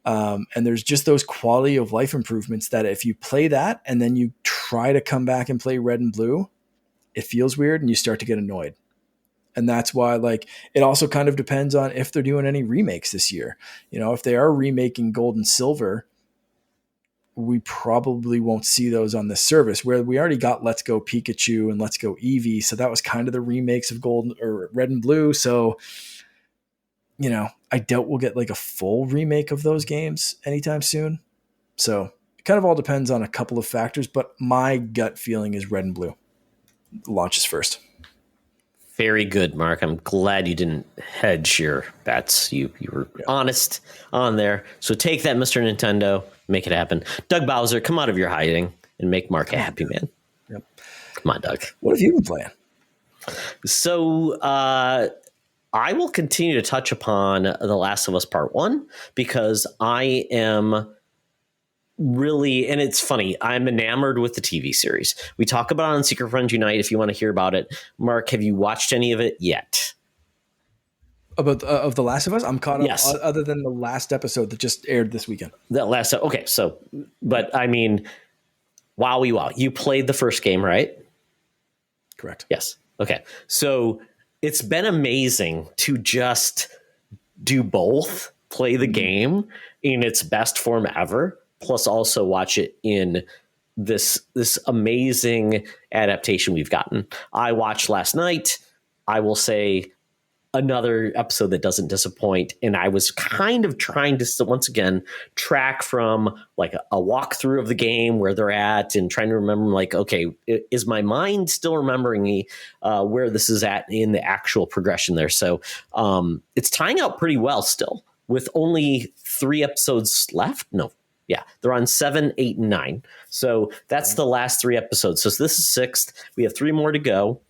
And there's just those quality of life improvements that if you play that and then you try to come back and play Red and Blue, it feels weird and you start to get annoyed. And that's why, like, it also kind of depends on if they're doing any remakes this year. You know, if they are remaking Gold and Silver, we probably won't see those on this service, where we already got Let's Go Pikachu and Let's Go Eevee. So that was kind of the remakes of Gold or Red and Blue. So, you know, I doubt we'll get like a full remake of those games anytime soon. So it kind of all depends on a couple of factors, but my gut feeling is Red and Blue launches first. Very good, Mark. I'm glad you didn't hedge your bets. You were honest on there. So take that, Mr. Nintendo. Make it happen. Doug Bowser, come out of your hiding and make Mark a happy man. Yep. Come on, Doug. What have you been playing? So I will continue to touch upon The Last of Us Part 1 because I am really, and it's funny, I'm enamored with the TV series. We talk about it on Secret Friends Unite if you want to hear about it. Mark, have you watched any of it yet? About of The Last of Us? I'm caught up, Yes. Other than the last episode that just aired this weekend. Okay, so, but I mean, wowie wow. You played the first game, right? Correct. Yes. Okay. So it's been amazing to just do both, play the game in its best form ever, plus also watch it in this amazing adaptation we've gotten. I watched last night. I will say another episode that doesn't disappoint. And I was kind of trying to, once again, track from like a walkthrough of the game where they're at and trying to remember, like, okay, is my mind still remembering me where this is at in the actual progression there? So it's tying out pretty well still with only 3 episodes left. No. Yeah, they're on 7, 8, and 9. So that's the last 3 episodes. So this is 6th. We have 3 more to go.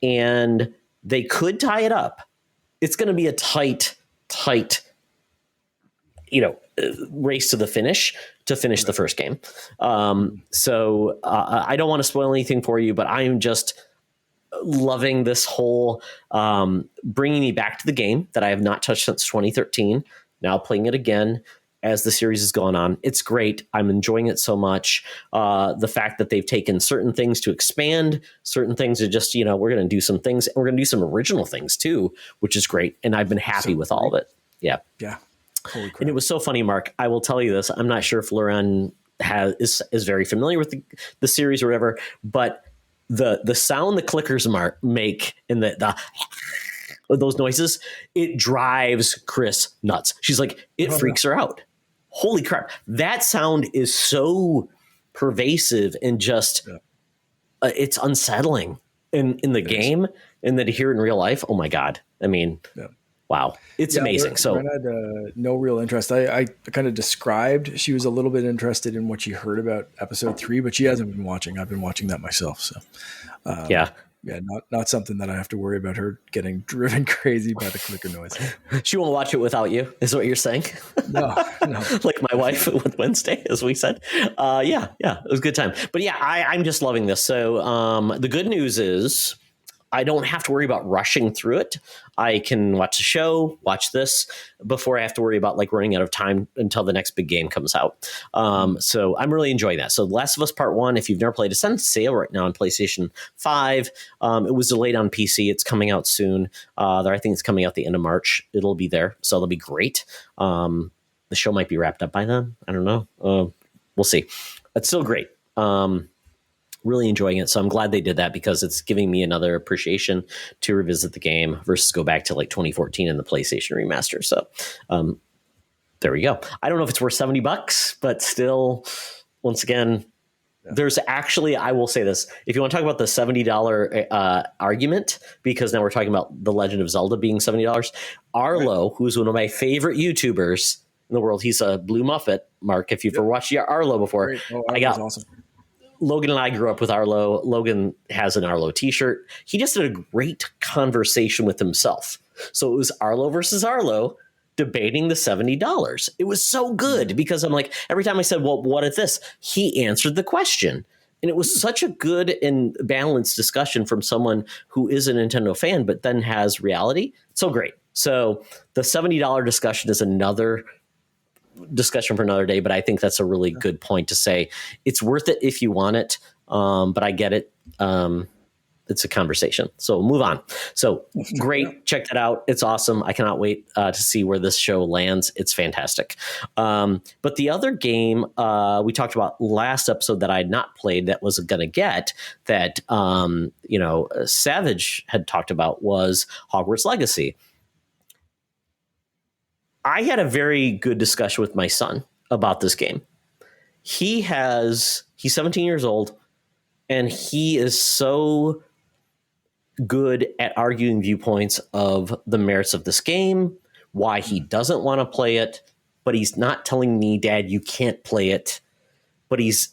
And they could tie it up. It's going to be a tight, race to the finish the first game. So I don't want to spoil anything for you, but I am just loving this whole bringing me back to the game that I have not touched since 2013. Now playing it again as the series has gone on. It's great. I'm enjoying it so much. The fact that they've taken certain things to expand, certain things to just, we're going to do some things. And we're going to do some original things too, which is great. And I've been happy with all of it. Yeah. Yeah. Holy crap. And it was so funny, Mark. I will tell you this. I'm not sure if Lauren is very familiar with the series or whatever, but the sound the clickers make and the those noises, it drives Chris nuts. She's like, it freaks her out. Holy crap. That sound is so pervasive and just, it's unsettling in the game. And then to hear it in real life, oh my God. I mean, wow. It's amazing. So Lauren had no real interest. I kind of described, she was a little bit interested in what she heard about episode 3, but she hasn't been watching. I've been watching that myself. So yeah, not something that I have to worry about her getting driven crazy by the clicker noise. She won't watch it without you, is what you're saying? No. Like my wife with Wednesday, as we said. Yeah, it was a good time. But yeah, I'm just loving this. So the good news is I don't have to worry about rushing through it. I can watch the show, watch this before I have to worry about like running out of time until the next big game comes out. So I'm really enjoying that. So The Last of Us Part 1, if you've never played, it's on sale right now on PlayStation 5. It was delayed on PC. It's coming out soon. I think it's coming out the end of March. It'll be there. So it'll be great. The show might be wrapped up by then. I don't know. We'll see. It's still great. Really enjoying it. So I'm glad they did that because it's giving me another appreciation to revisit the game versus go back to like 2014 in the PlayStation remaster. So there we go. I don't know if it's worth $70, but still, once again, there's actually, I will say this, if you want to talk about the $70 argument, because now we're talking about The Legend of Zelda being $70, Arlo, who's one of my favorite YouTubers in the world, he's a Blue Muppet, Mark, if you've ever watched Arlo before. I got awesome. Logan and I grew up with Arlo. Logan has an Arlo t-shirt. He just had a great conversation with himself. So it was Arlo versus Arlo debating the $70. It was so good because I'm like, every time I said, well, what is this? He answered the question. And it was such a good and balanced discussion from someone who is a Nintendo fan, but then has reality. So great. So the $70 discussion is another discussion for another day, but I think that's a really good point to say it's worth it if you want it. But I get it. it's a conversation. So move on. So great. Check that out. It's awesome. I cannot wait to see where this show lands. It's fantastic. But the other game we talked about last episode that I had not played that was going to get that, Savage had talked about was Hogwarts Legacy. I had a very good discussion with my son about this game. He's 17 years old, and he is so good at arguing viewpoints of the merits of this game, why he doesn't want to play it, but he's not telling me, Dad, you can't play it, but he's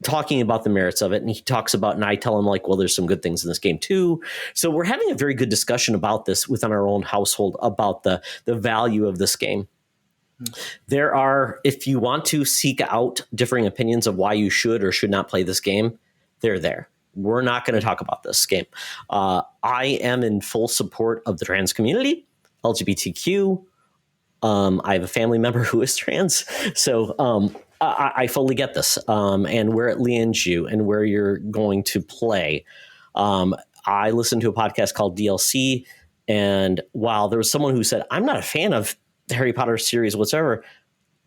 talking about the merits of it. And he talks about, and I tell him like, well, there's some good things in this game too. So we're having a very good discussion about this within our own household about the value of this game. There are, if you want to seek out differing opinions of why you should or should not play this game, they're there. We're not going to talk about this game. I am in full support of the trans community, LGBTQ. I have a family member who is trans. So I fully get this. And where it lands you and where you're going to play. I listened to a podcast called DLC. And while there was someone who said, I'm not a fan of the Harry Potter series whatsoever,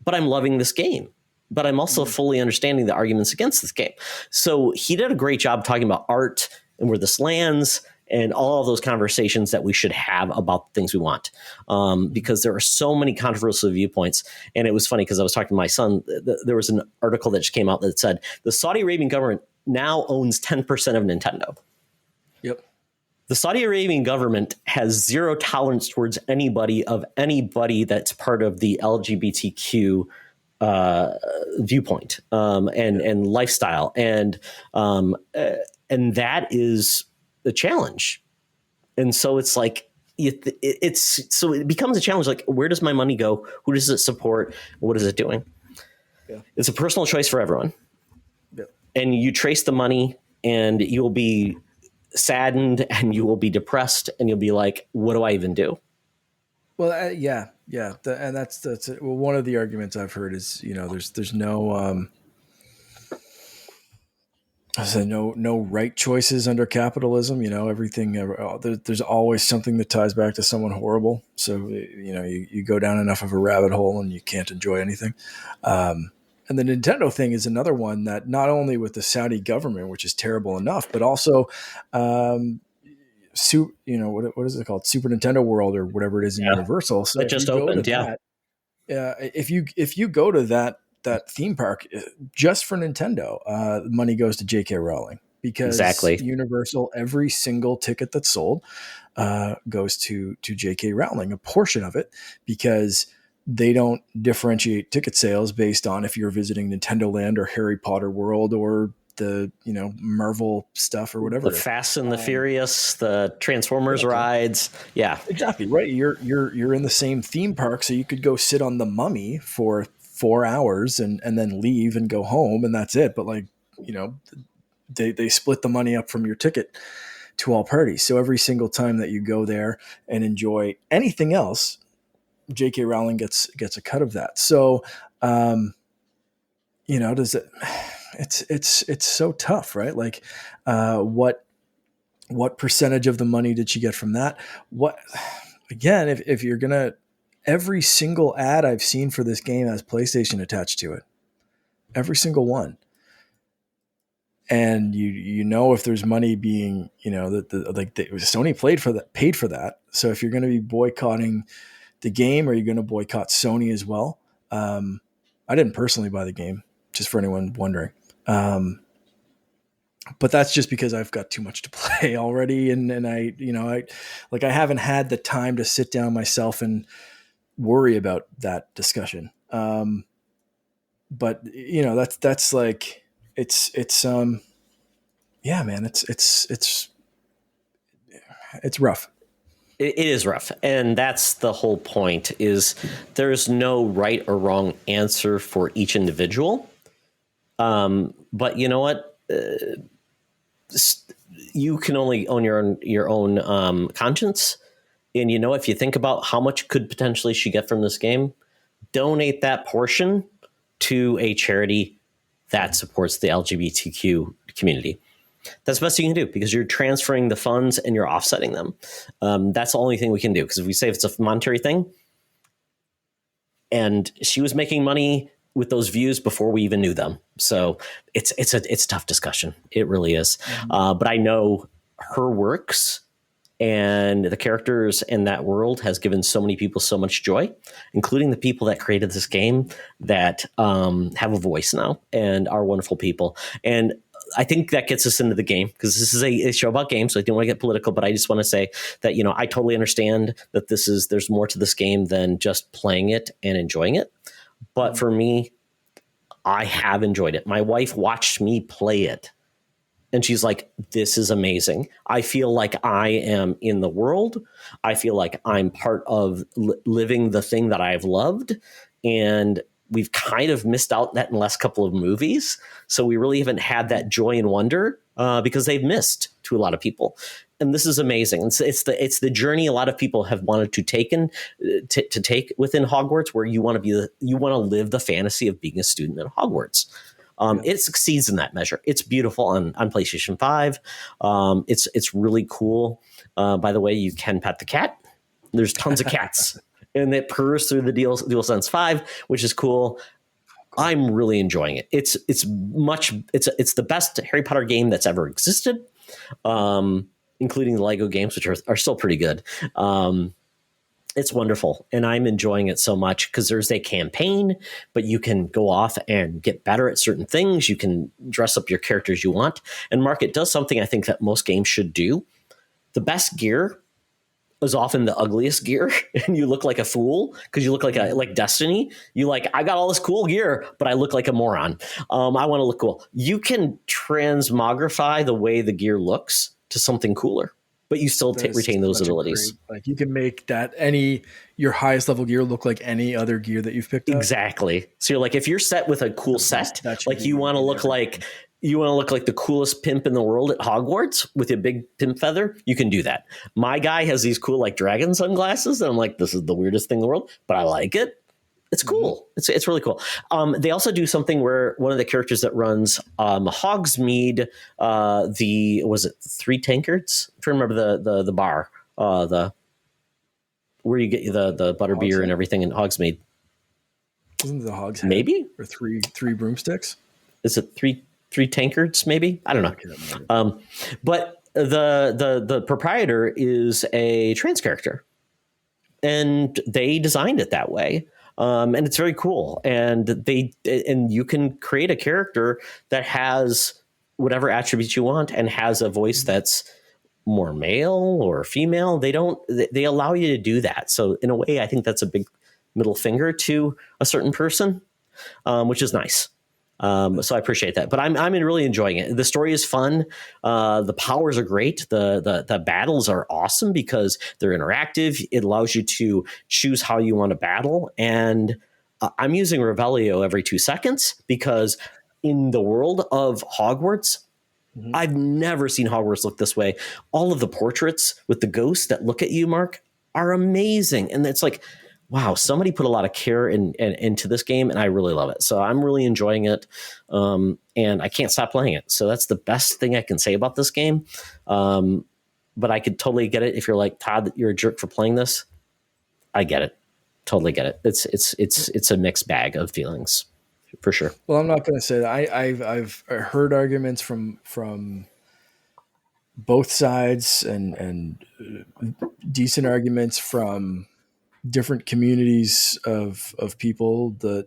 but I'm loving this game. But I'm also fully understanding the arguments against this game. So he did a great job talking about art and where this lands and all of those conversations that we should have about the things we want. Because there are so many controversial viewpoints. And it was funny because I was talking to my son. There was an article that just came out that said the Saudi Arabian government now owns 10% of Nintendo. Yep. The Saudi Arabian government has zero tolerance towards anybody that's part of the LGBTQ viewpoint and lifestyle, and that is the challenge. And so it's like it becomes a challenge. Like, where does my money go? Who does it support? What is it doing? Yeah. It's a personal choice for everyone. Yeah. And you trace the money, and you will be saddened, and you will be depressed, and you'll be like, "What do I even do?" Well, yeah. And that's well, one of the arguments I've heard is, there's no, no right choices under capitalism. Everything, there's always something that ties back to someone horrible. So, you go down enough of a rabbit hole and you can't enjoy anything. And the Nintendo thing is another one that not only with the Saudi government, which is terrible enough, but also, what is it called? Super Nintendo World or whatever it is in Universal. So it just opened. If you go to that theme park just for Nintendo, money goes to J.K. Rowling because Universal, every single ticket that's sold goes to J.K. Rowling, a portion of it, because they don't differentiate ticket sales based on if you're visiting Nintendo Land or Harry Potter World or the Marvel stuff or whatever. The Fast and the Furious, the Transformers rides. Yeah, exactly right. You're in the same theme park, so you could go sit on the Mummy for 4 hours and then leave and go home, and that's it. But they split the money up from your ticket to all parties. So every single time that you go there and enjoy anything else, J.K. Rowling gets a cut of that. So, does it? It's so tough, right? Like, what percentage of the money did she get from that? What, again, if you're gonna, every single ad I've seen for this game has PlayStation attached to it, every single one. And if there's money being, Sony paid for that. So if you're going to be boycotting the game, are you going to boycott Sony as well? I didn't personally buy the game, just for anyone wondering. But that's just because I've got too much to play already. And I haven't had the time to sit down myself and worry about that discussion. But that's like, yeah, man, it's rough. It is rough. And that's the whole point, is there's no right or wrong answer for each individual. But you know what? You can only own your own conscience. And if you think about how much could potentially she get from this game, donate that portion to a charity that supports the LGBTQ community. That's the best you can do because you're transferring the funds and you're offsetting them. That's the only thing we can do because if we say it's a monetary thing, and she was making money with those views before we even knew them, so it's a tough discussion. It really is. But I know her works and the characters in that world has given so many people so much joy, including the people that created this game that have a voice now and are wonderful people. And I think that gets us into the game because this is a show about games. So I don't want to get political, but I just want to say that, I totally understand that there's more to this game than just playing it and enjoying it. But for me, I have enjoyed it. My wife watched me play it and she's like, this is amazing. I feel like I am in the world. I feel like I'm part of living the thing that I've loved. And we've kind of missed out that in the last couple of movies. So we really haven't had that joy and wonder because they've missed to a lot of people. And this is amazing. It's the journey a lot of people have wanted to take within Hogwarts, where you want to live the fantasy of being a student at Hogwarts. It succeeds in that measure. It's beautiful on PlayStation 5. It's really cool. By the way, you can pet the cat. There's tons of cats. And it purrs through the DualSense 5, which is cool. I'm really enjoying it. It's the best Harry Potter game that's ever existed, including the Lego games, which are still pretty good. It's wonderful, and I'm enjoying it so much because there's a campaign, but you can go off and get better at certain things. You can dress up your characters you want. And Mark, it does something I think that most games should do. The best gear is often the ugliest gear, and you look like a fool because you look like Destiny. I got all this cool gear, but I look like a moron. I want to look cool. You can transmogrify the way the gear looks to something cooler, but you still retain those abilities. Like you can make your highest level gear look like any other gear that you've picked up. Exactly. So you're like, if you're set with a cool set, like you want to look like the coolest pimp in the world at Hogwarts with a big pimp feather, you can do that. My guy has these cool dragon sunglasses, and I'm like, this is the weirdest thing in the world, but I like it. It's cool. It's really cool. They also do something where one of the characters that runs Hogsmeade, was it Three Tankards? I'm trying to remember the bar, where you get the butterbeer and everything in Hogsmeade. Isn't it the Hogshead? Maybe, or three broomsticks? Is it three tankards? Maybe, I don't know. But the proprietor is a trans character, and they designed it that way. And it's very cool. And you can create a character that has whatever attributes you want and has a voice that's more male or female. They allow you to do that. So in a way, I think that's a big middle finger to a certain person, which is nice. So I appreciate that, but I'm really enjoying it. The story is fun. The powers are great. The battles are awesome because they're interactive. It allows you to choose how you want to battle. And I'm using Revelio every 2 seconds because in the world of Hogwarts, I've never seen Hogwarts look this way. All of the portraits with the ghosts that look at you, Mark, are amazing. And it's like, wow, somebody put a lot of care into this game, and I really love it. So I'm really enjoying it, and I can't stop playing it. So that's the best thing I can say about this game. But I could totally get it if you're like, Todd, you're a jerk for playing this. I get it. Totally get it. It's a mixed bag of feelings, for sure. Well, I'm not going to say that. I've heard arguments from both sides and decent arguments from different communities of people that,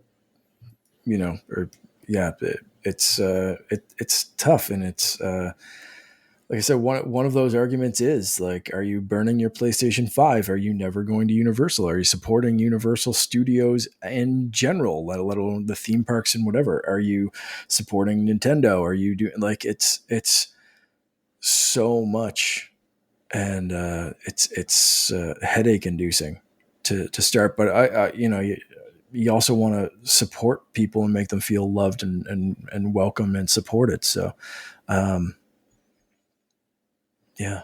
it's tough. And it's, like I said, one of those arguments is like, are you burning your PlayStation 5? Are you never going to Universal? Are you supporting Universal Studios in general, let alone the theme parks and whatever? Are you supporting Nintendo? Are you doing it's so much, and it's headache inducing to start, but I you also want to support people and make them feel loved and welcome and supported. So, yeah,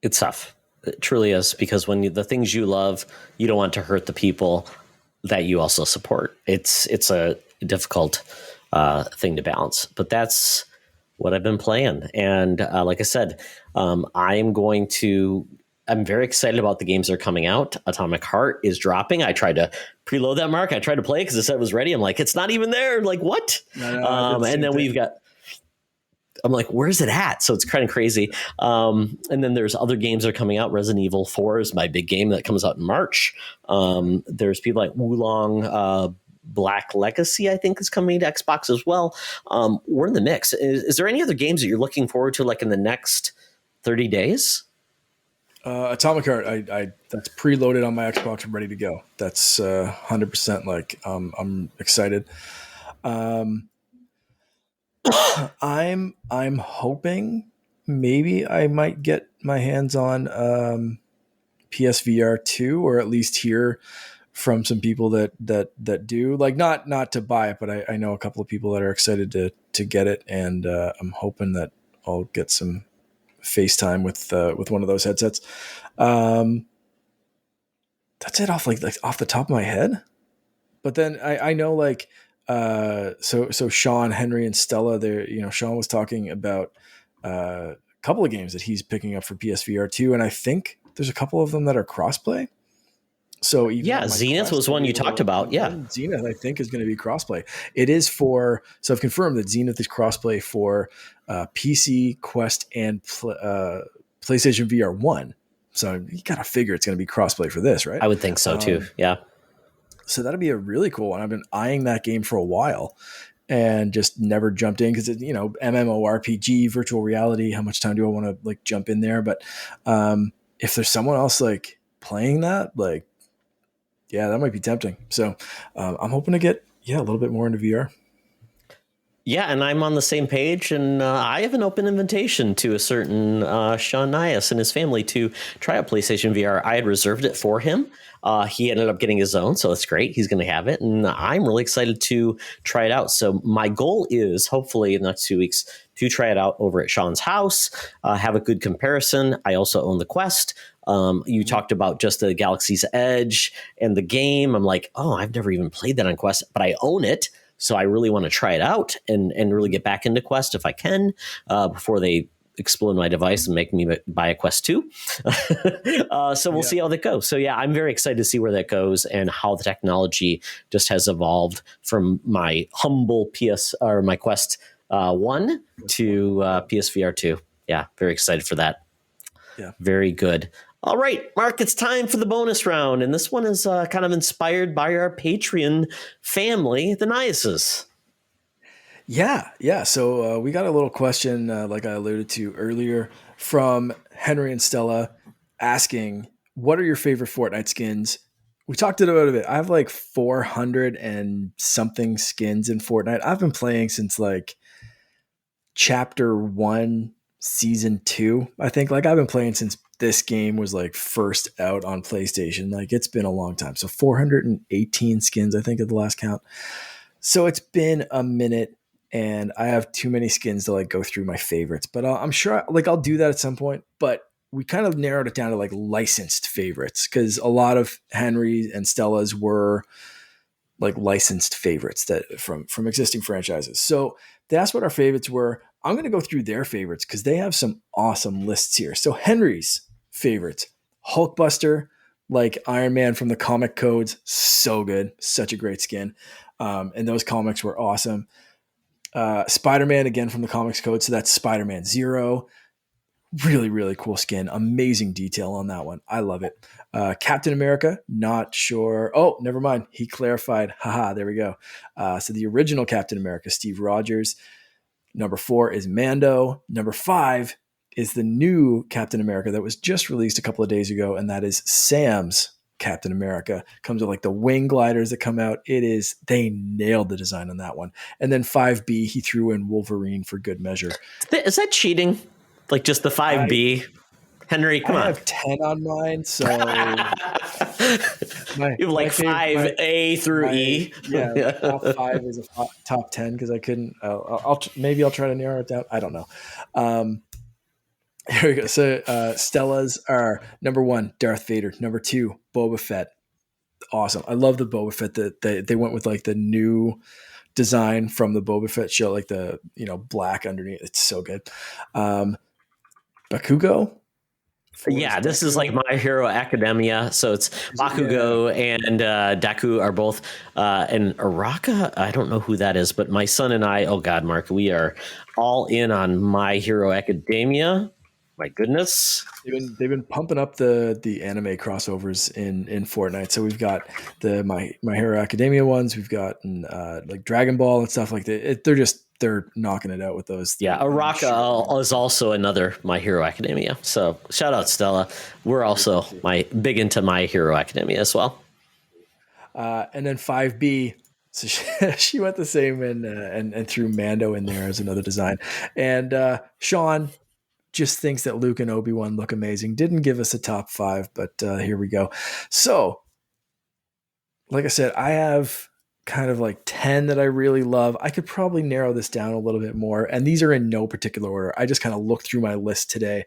it's tough. It truly is, because when the things you love, you don't want to hurt the people that you also support. It's a difficult thing to balance, but that's what I've been playing. And like I said, I'm very excited about the games that are coming out. Atomic Heart is dropping. I tried to preload that, Mark. I tried to play it because it said it was ready. I'm like, it's not even there. Like, what? No, I did the And same then thing. I'm like, where's it at? So it's kind of crazy. And then there's other games that are coming out. Resident Evil 4 is my big game that comes out in March. There's people like Wulong, Black Legacy, I think, is coming to Xbox as well. We're in the mix. Is there any other games that you're looking forward to, like in the next 30 days? Atomic Heart, I that's preloaded on my Xbox and ready to go. That's 100% like I'm excited. Um, I'm hoping maybe I might get my hands on PSVR 2, or at least hear from some people that do, like, not to buy it, but I know a couple of people that are excited to get it, and I'm hoping that I'll get some FaceTime with one of those headsets. Um, that's it off like off the top of my head. But then I know, like, so Sean, Henry, and Stella, there, Sean was talking about a couple of games that he's picking up for PSVR 2, and I think there's a couple of them that are crossplay. So even Yeah, on my Zenith Quest, was I'll one be you able to talked like about. plug it Yeah. in. Zenith, I think, is going to be crossplay. It is so I've confirmed that Zenith is crossplay for PC, Quest, and PlayStation VR 1. So you got to figure it's going to be crossplay for this, right? I would think so too. Yeah. So that'll be a really cool one. I've been eyeing that game for a while and just never jumped in because, MMORPG, virtual reality. How much time do I want to like jump in there? But if there's someone else like playing that, like, yeah, that might be tempting. So I'm hoping to get a little bit more into VR. Yeah, and I'm on the same page, and I have an open invitation to a certain Sean Nias and his family to try out PlayStation VR. I had reserved it for him. He ended up getting his own, so it's great. He's going to have it, and I'm really excited to try it out. So my goal is, hopefully in the next 2 weeks, to try it out over at Sean's house, have a good comparison. I also own the Quest. You talked about just the Galaxy's Edge and the game. I'm like, oh, I've never even played that on Quest, but I own it. So I really want to try it out and really get back into Quest if I can before they explode my device and make me buy a Quest 2. So we'll see how that goes. So yeah, I'm very excited to see where that goes and how the technology just has evolved from my humble my Quest 1 to PSVR 2. Yeah, very excited for that. Yeah. Very good. All right, Mark, it's time for the bonus round. And this one is kind of inspired by our Patreon family, the Niases. Yeah. So we got a little question, like I alluded to earlier, from Henry and Stella asking, what are your favorite Fortnite skins? We talked about it. I have like 400 and something skins in Fortnite. I've been playing since like chapter 1, season 2. I think, like, I've been playing since this game was like first out on PlayStation. Like, it's been a long time. So 418 skins, I think, at the last count. So it's been a minute, and I have too many skins to like go through my favorites. But I'm sure like I'll do that at some point. But we kind of narrowed it down to like licensed favorites, because a lot of Henry and Stella's were like licensed favorites that from existing franchises. So they asked what our favorites were. I'm going to go through their favorites because they have some awesome lists here. So Henry's favorites: Hulkbuster, like Iron Man from the comic codes, so good, such a great skin, and those comics were awesome. Spider-Man, again from the comics code, so that's Spider-Man Zero. Really, really cool skin. Amazing detail on that one. I love it. Captain America, not sure. Oh, never mind. He clarified. Haha, there we go. So the original Captain America, Steve Rogers. Number 4 is Mando. Number 5 is the new Captain America that was just released a couple of days ago, and that is Sam's Captain America. Comes with like the wing gliders that come out. They nailed the design on that one. And then 5B, he threw in Wolverine for good measure. Is that cheating? Like just the 5B? Henry, come on. I have 10 on mine, so you have like 5A through E. Yeah, top 5 is a top 10 because I couldn't. Maybe I'll try to narrow it down. I don't know. Here we go. So Stella's are number 1, Darth Vader. Number 2, Boba Fett. Awesome. I love the Boba Fett that they went with, like the new design from the Boba Fett show, like the black underneath. It's so good. Bakugo. Yeah, this is like My Hero Academia. So it's Bakugo and Daku are both, and Araka. I don't know who that is, but my son and I, oh God, Mark, we are all in on My Hero Academia. My goodness. They've been pumping up the anime crossovers in Fortnite. So we've got the My Hero Academia ones. We've got like Dragon Ball and stuff like that. They're knocking it out with those. Yeah, Araka is also another My Hero Academia. So shout out Stella. We're also big into My Hero Academia as well. And then 5B. So she went the same and threw Mando in there as another design. And Sean just thinks that Luke and Obi-Wan look amazing. Didn't give us a top 5, but here we go. So, like I said, I have kind of like 10 that I really love. I could probably narrow this down a little bit more, and these are in no particular order. I just kind of looked through my list today,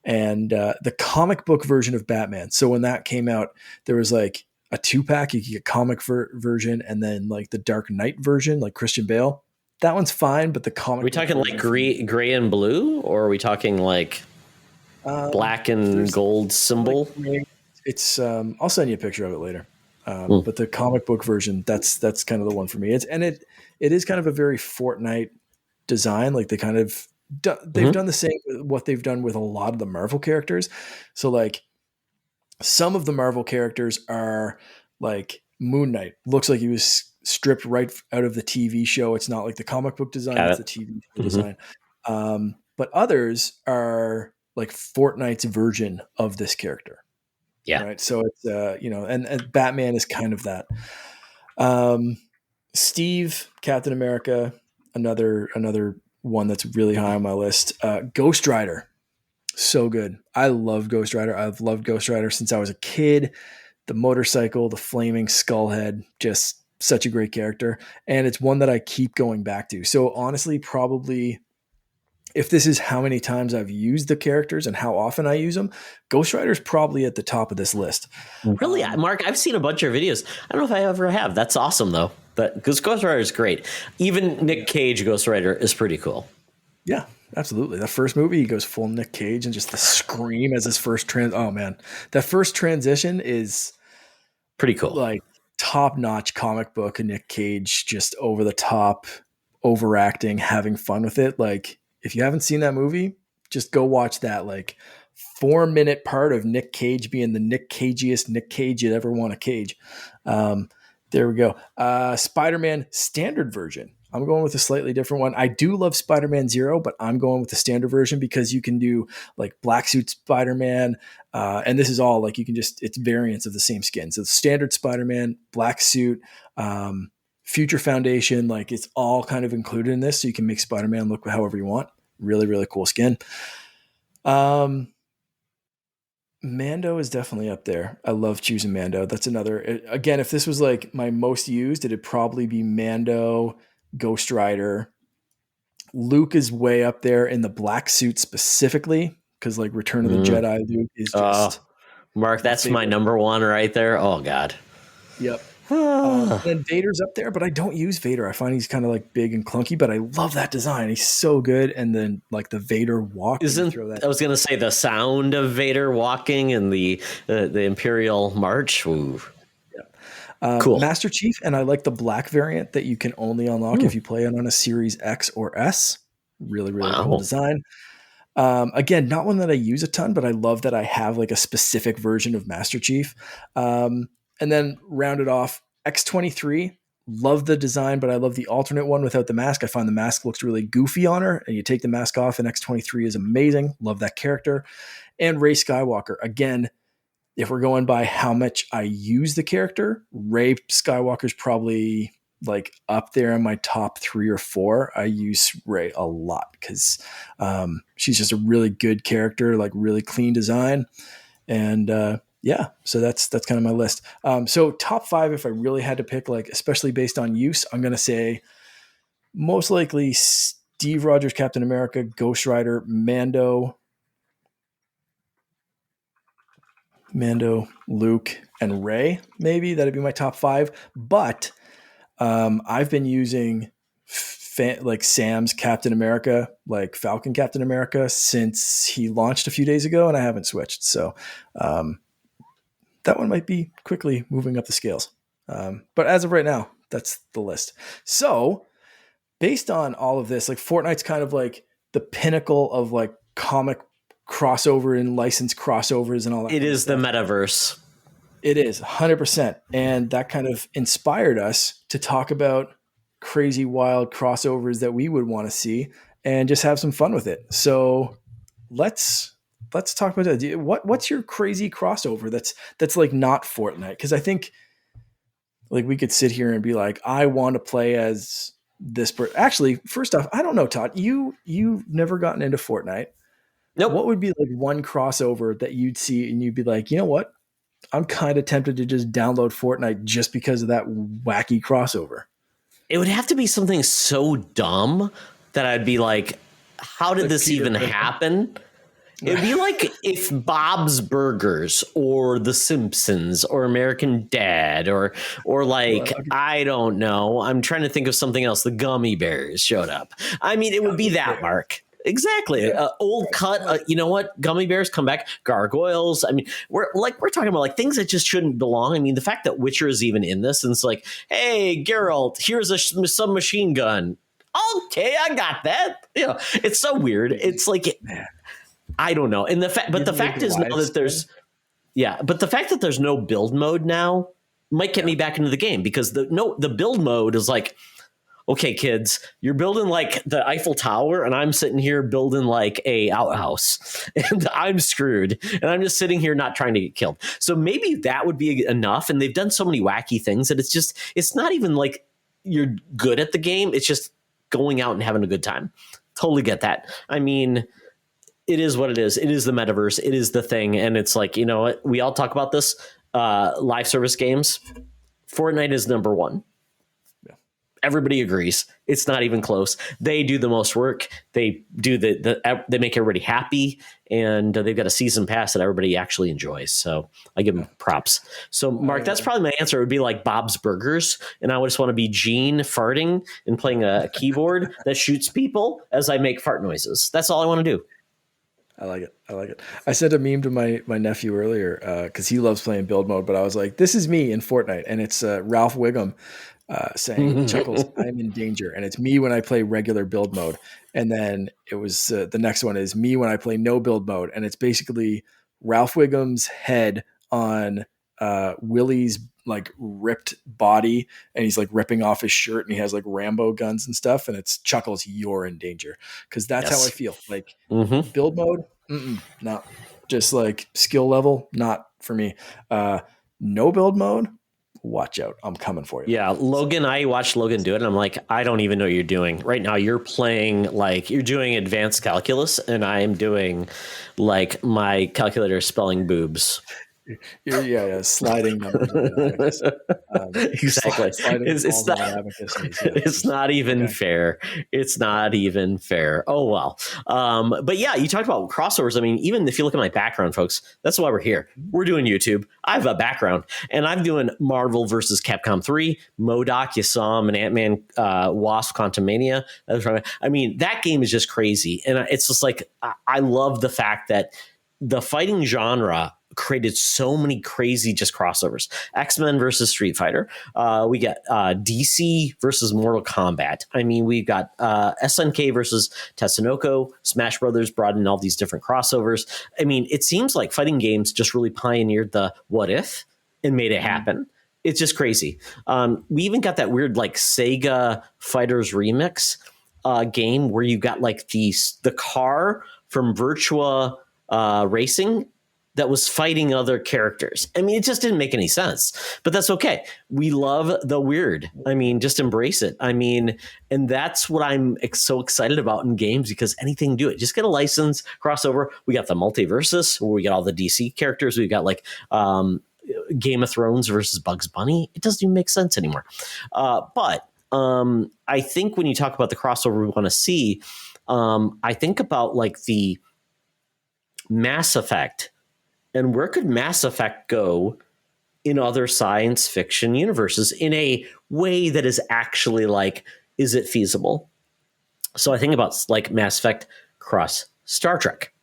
and the comic book version of Batman. So when that came out, there was like a 2-pack. You could get comic version, and then like the Dark Knight version, like Christian Bale. That one's fine, but the comic. Are we talking like gray and blue, or are we talking like black and gold symbol? Like, it's I'll send you a picture of it later. But the comic book version, that's kind of the one for me. It is kind of a very Fortnite design. Like they've done the same what they've done with a lot of the Marvel characters. So like some of the Marvel characters are like Moon Knight. Looks like he was stripped right out of the TV show. It's not like the comic book design, it's the TV show design. But others are like Fortnite's version of this character. Yeah. Right. So it's, and Batman is kind of that. Steve, Captain America, another one that's really high on my list. Ghost Rider. So good. I love Ghost Rider. I've loved Ghost Rider since I was a kid. The motorcycle, the flaming skull head, just such a great character. And it's one that I keep going back to. So honestly, probably if this is how many times I've used the characters and how often I use them, Ghost Rider is probably at the top of this list. Really, Mark? I've seen a bunch of videos. I don't know if I ever have. That's awesome, though. But because Ghost Rider is great. Even Nick Cage Ghost Rider is pretty cool. Yeah, absolutely. The first movie, he goes full Nick Cage, and just the scream as his first oh man, that first transition is pretty cool. Like top-notch comic book and Nick Cage just over the top, overacting, having fun with it. Like if you haven't seen that movie, just go watch that like 4-minute part of Nick Cage being the Nick Cagiest Nick Cage you'd ever want to cage. There we go. Spider-Man standard version. I'm going with a slightly different one. I do love Spider-Man Zero, but I'm going with the standard version because you can do like black suit Spider-Man. And this is all like, it's variants of the same skin. So standard Spider-Man, black suit, Future Foundation, like it's all kind of included in this. So you can make Spider-Man look however you want. Really, really cool skin. Mando is definitely up there. I love choosing Mando. That's another, again, if this was like my most used, it'd probably be Mando, Ghost Rider. Luke is way up there in the black suit specifically because like Return of the Jedi Luke is just Mark, that's my number one right there. Oh God. Yep. Then Vader's up there, but I don't use Vader. I find he's kind of like big and clunky, but I love that design. He's so good. And then like the Vader walk. I was going to say the sound of Vader walking and the Imperial March. Ooh. Cool. Master Chief, and I like the black variant that you can only unlock if you play it on a Series X or S. Really, really cool design. Again, not one that I use a ton, but I love that I have like a specific version of Master Chief. And then rounded off X-23. Love the design, but I love the alternate one without the mask. I find the mask looks really goofy on her, and you take the mask off, and X-23 is amazing. Love that character. And Rey Skywalker. Again, if we're going by how much I use the character, Rey Skywalker's probably like up there in my top 3 or 4. I use Rey a lot because she's just a really good character, like really clean design. And yeah, so that's kind of my list. So top 5, if I really had to pick, like especially based on use, I'm going to say most likely Steve Rogers, Captain America, Ghost Rider, Mando, Luke, and Rey. Maybe that'd be my top 5. But I've been using like Sam's Captain America, like Falcon Captain America, since he launched a few days ago, and I haven't switched. So that one might be quickly moving up the scales. But as of right now, that's the list. So based on all of this, like Fortnite's kind of like the pinnacle of like comic crossover and license crossovers and all that. It is the metaverse. It is 100%. And that kind of inspired us to talk about crazy, wild crossovers that we would want to see and just have some fun with it. So let's talk about that. What's your crazy crossover that's like not Fortnite? Because I think like we could sit here and be like, I want to play as this person. Actually, first off, I don't know, Todd. You've never gotten into Fortnite. Nope. What would be like one crossover that you'd see and you'd be like, you know what? I'm kind of tempted to just download Fortnite just because of that wacky crossover. It would have to be something so dumb that I'd be like, how did this even happen? It'd be like if Bob's Burgers or The Simpsons or American Dad or like, I don't know. I'm trying to think of something else. The Gummy Bears showed up. I mean, it would be that, Mark. Exactly. Old cut. You know what? Gummy Bears come back. Gargoyles. I mean, we're talking about like things that just shouldn't belong. I mean, the fact that Witcher is even in this, and it's like, hey, Geralt, here's a submachine gun. Okay, I got that. You know, it's so weird. It's like, I don't know. And the fact is now that there's, but the fact that there's no build mode now might get me back into the game, because the build mode is like, okay, kids, you're building like the Eiffel Tower, and I'm sitting here building like a outhouse, and I'm screwed, and I'm just sitting here not trying to get killed. So maybe that would be enough. And they've done so many wacky things that it's not even like you're good at the game. It's just going out and having a good time. Totally get that. I mean, it is what it is. It is the metaverse. It is the thing. And it's like, you know what? We all talk about this. Live service games. Fortnite is number one. Everybody agrees. It's not even close. They do the most work. They do they make everybody happy, and they've got a season pass that everybody actually enjoys. So I give them props. So Mark, that's probably my answer. It would be like Bob's Burgers, and I would just want to be Gene farting and playing a keyboard that shoots people as I make fart noises. That's all I want to do. I like it. I sent a meme to my nephew earlier because he loves playing build mode, but I was like, this is me in Fortnite, and it's Ralph Wiggum saying, Chuckles, I'm in danger. And it's me when I play regular build mode. And then it was the next one is me when I play no build mode. And it's basically Ralph Wiggum's head on Willie's like ripped body, and he's like ripping off his shirt, and he has like Rambo guns and stuff. And it's Chuckles, you're in danger. Because that's how I feel. Like build mode, not just like skill level, not for me. No build mode, watch out, I'm coming for you. Yeah, Logan, I watched Logan do it, and I'm like, I don't even know what you're doing right now. You're playing like you're doing advanced calculus, and I am doing like my calculator spelling boobs. Sliding numbers. Exactly. It's not even fair. It's not even fair. Oh, well. But yeah, you talked about crossovers. I mean, even if you look at my background, folks, that's why we're here. We're doing YouTube. I have a background, and I'm doing Marvel versus Capcom 3. MODOK, you saw him in Ant-Man Wasp Quantumania. I mean, that game is just crazy. And it's just like, I love the fact that the fighting genre created so many crazy just crossovers. X-Men versus Street Fighter. We got DC versus Mortal Kombat. I mean, we got SNK versus Tatsunoko. Smash Brothers brought in all these different crossovers. I mean, it seems like fighting games just really pioneered the what if and made it happen. It's just crazy. We even got that weird like Sega Fighters Remix game where you got like the car from Virtua Racing that was fighting other characters. I mean, it just didn't make any sense, but that's okay. We love the weird. I mean, just embrace it. I mean, and that's what I'm so excited about in games, because anything do it. Just get a license, crossover. We got the Multiversus where we got all the DC characters. We got like Game of Thrones versus Bugs Bunny. It doesn't even make sense anymore. But I think when you talk about the crossover we want to see, I think about like the Mass Effect. And where could Mass Effect go in other science fiction universes in a way that is actually like, is it feasible? So I think about like Mass Effect cross Star Trek.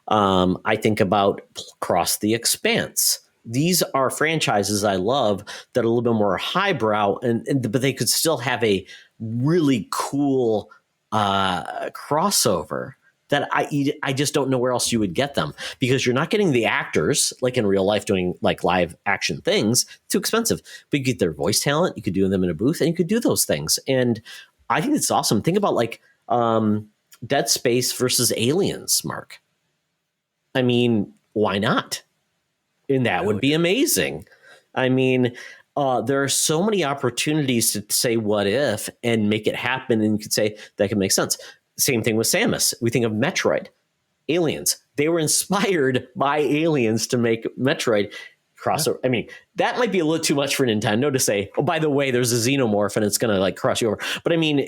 I think about Cross the Expanse. These are franchises I love that are a little bit more highbrow, but they could still have a really cool crossover that I just don't know where else you would get them, because you're not getting the actors like in real life doing like live action things. Too expensive. But you get their voice talent. You could do them in a booth, and you could do those things. And I think it's awesome. Think about like Dead Space versus Aliens, Mark. I mean, why not? And that would be amazing. I mean, there are so many opportunities to say what if and make it happen. And you could say that can make sense. Same thing with Samus. We think of Metroid, Aliens. They were inspired by aliens to make Metroid crossover. I mean, that might be a little too much for Nintendo to say, oh, by the way, there's a xenomorph and it's going to like cross you over. But I mean,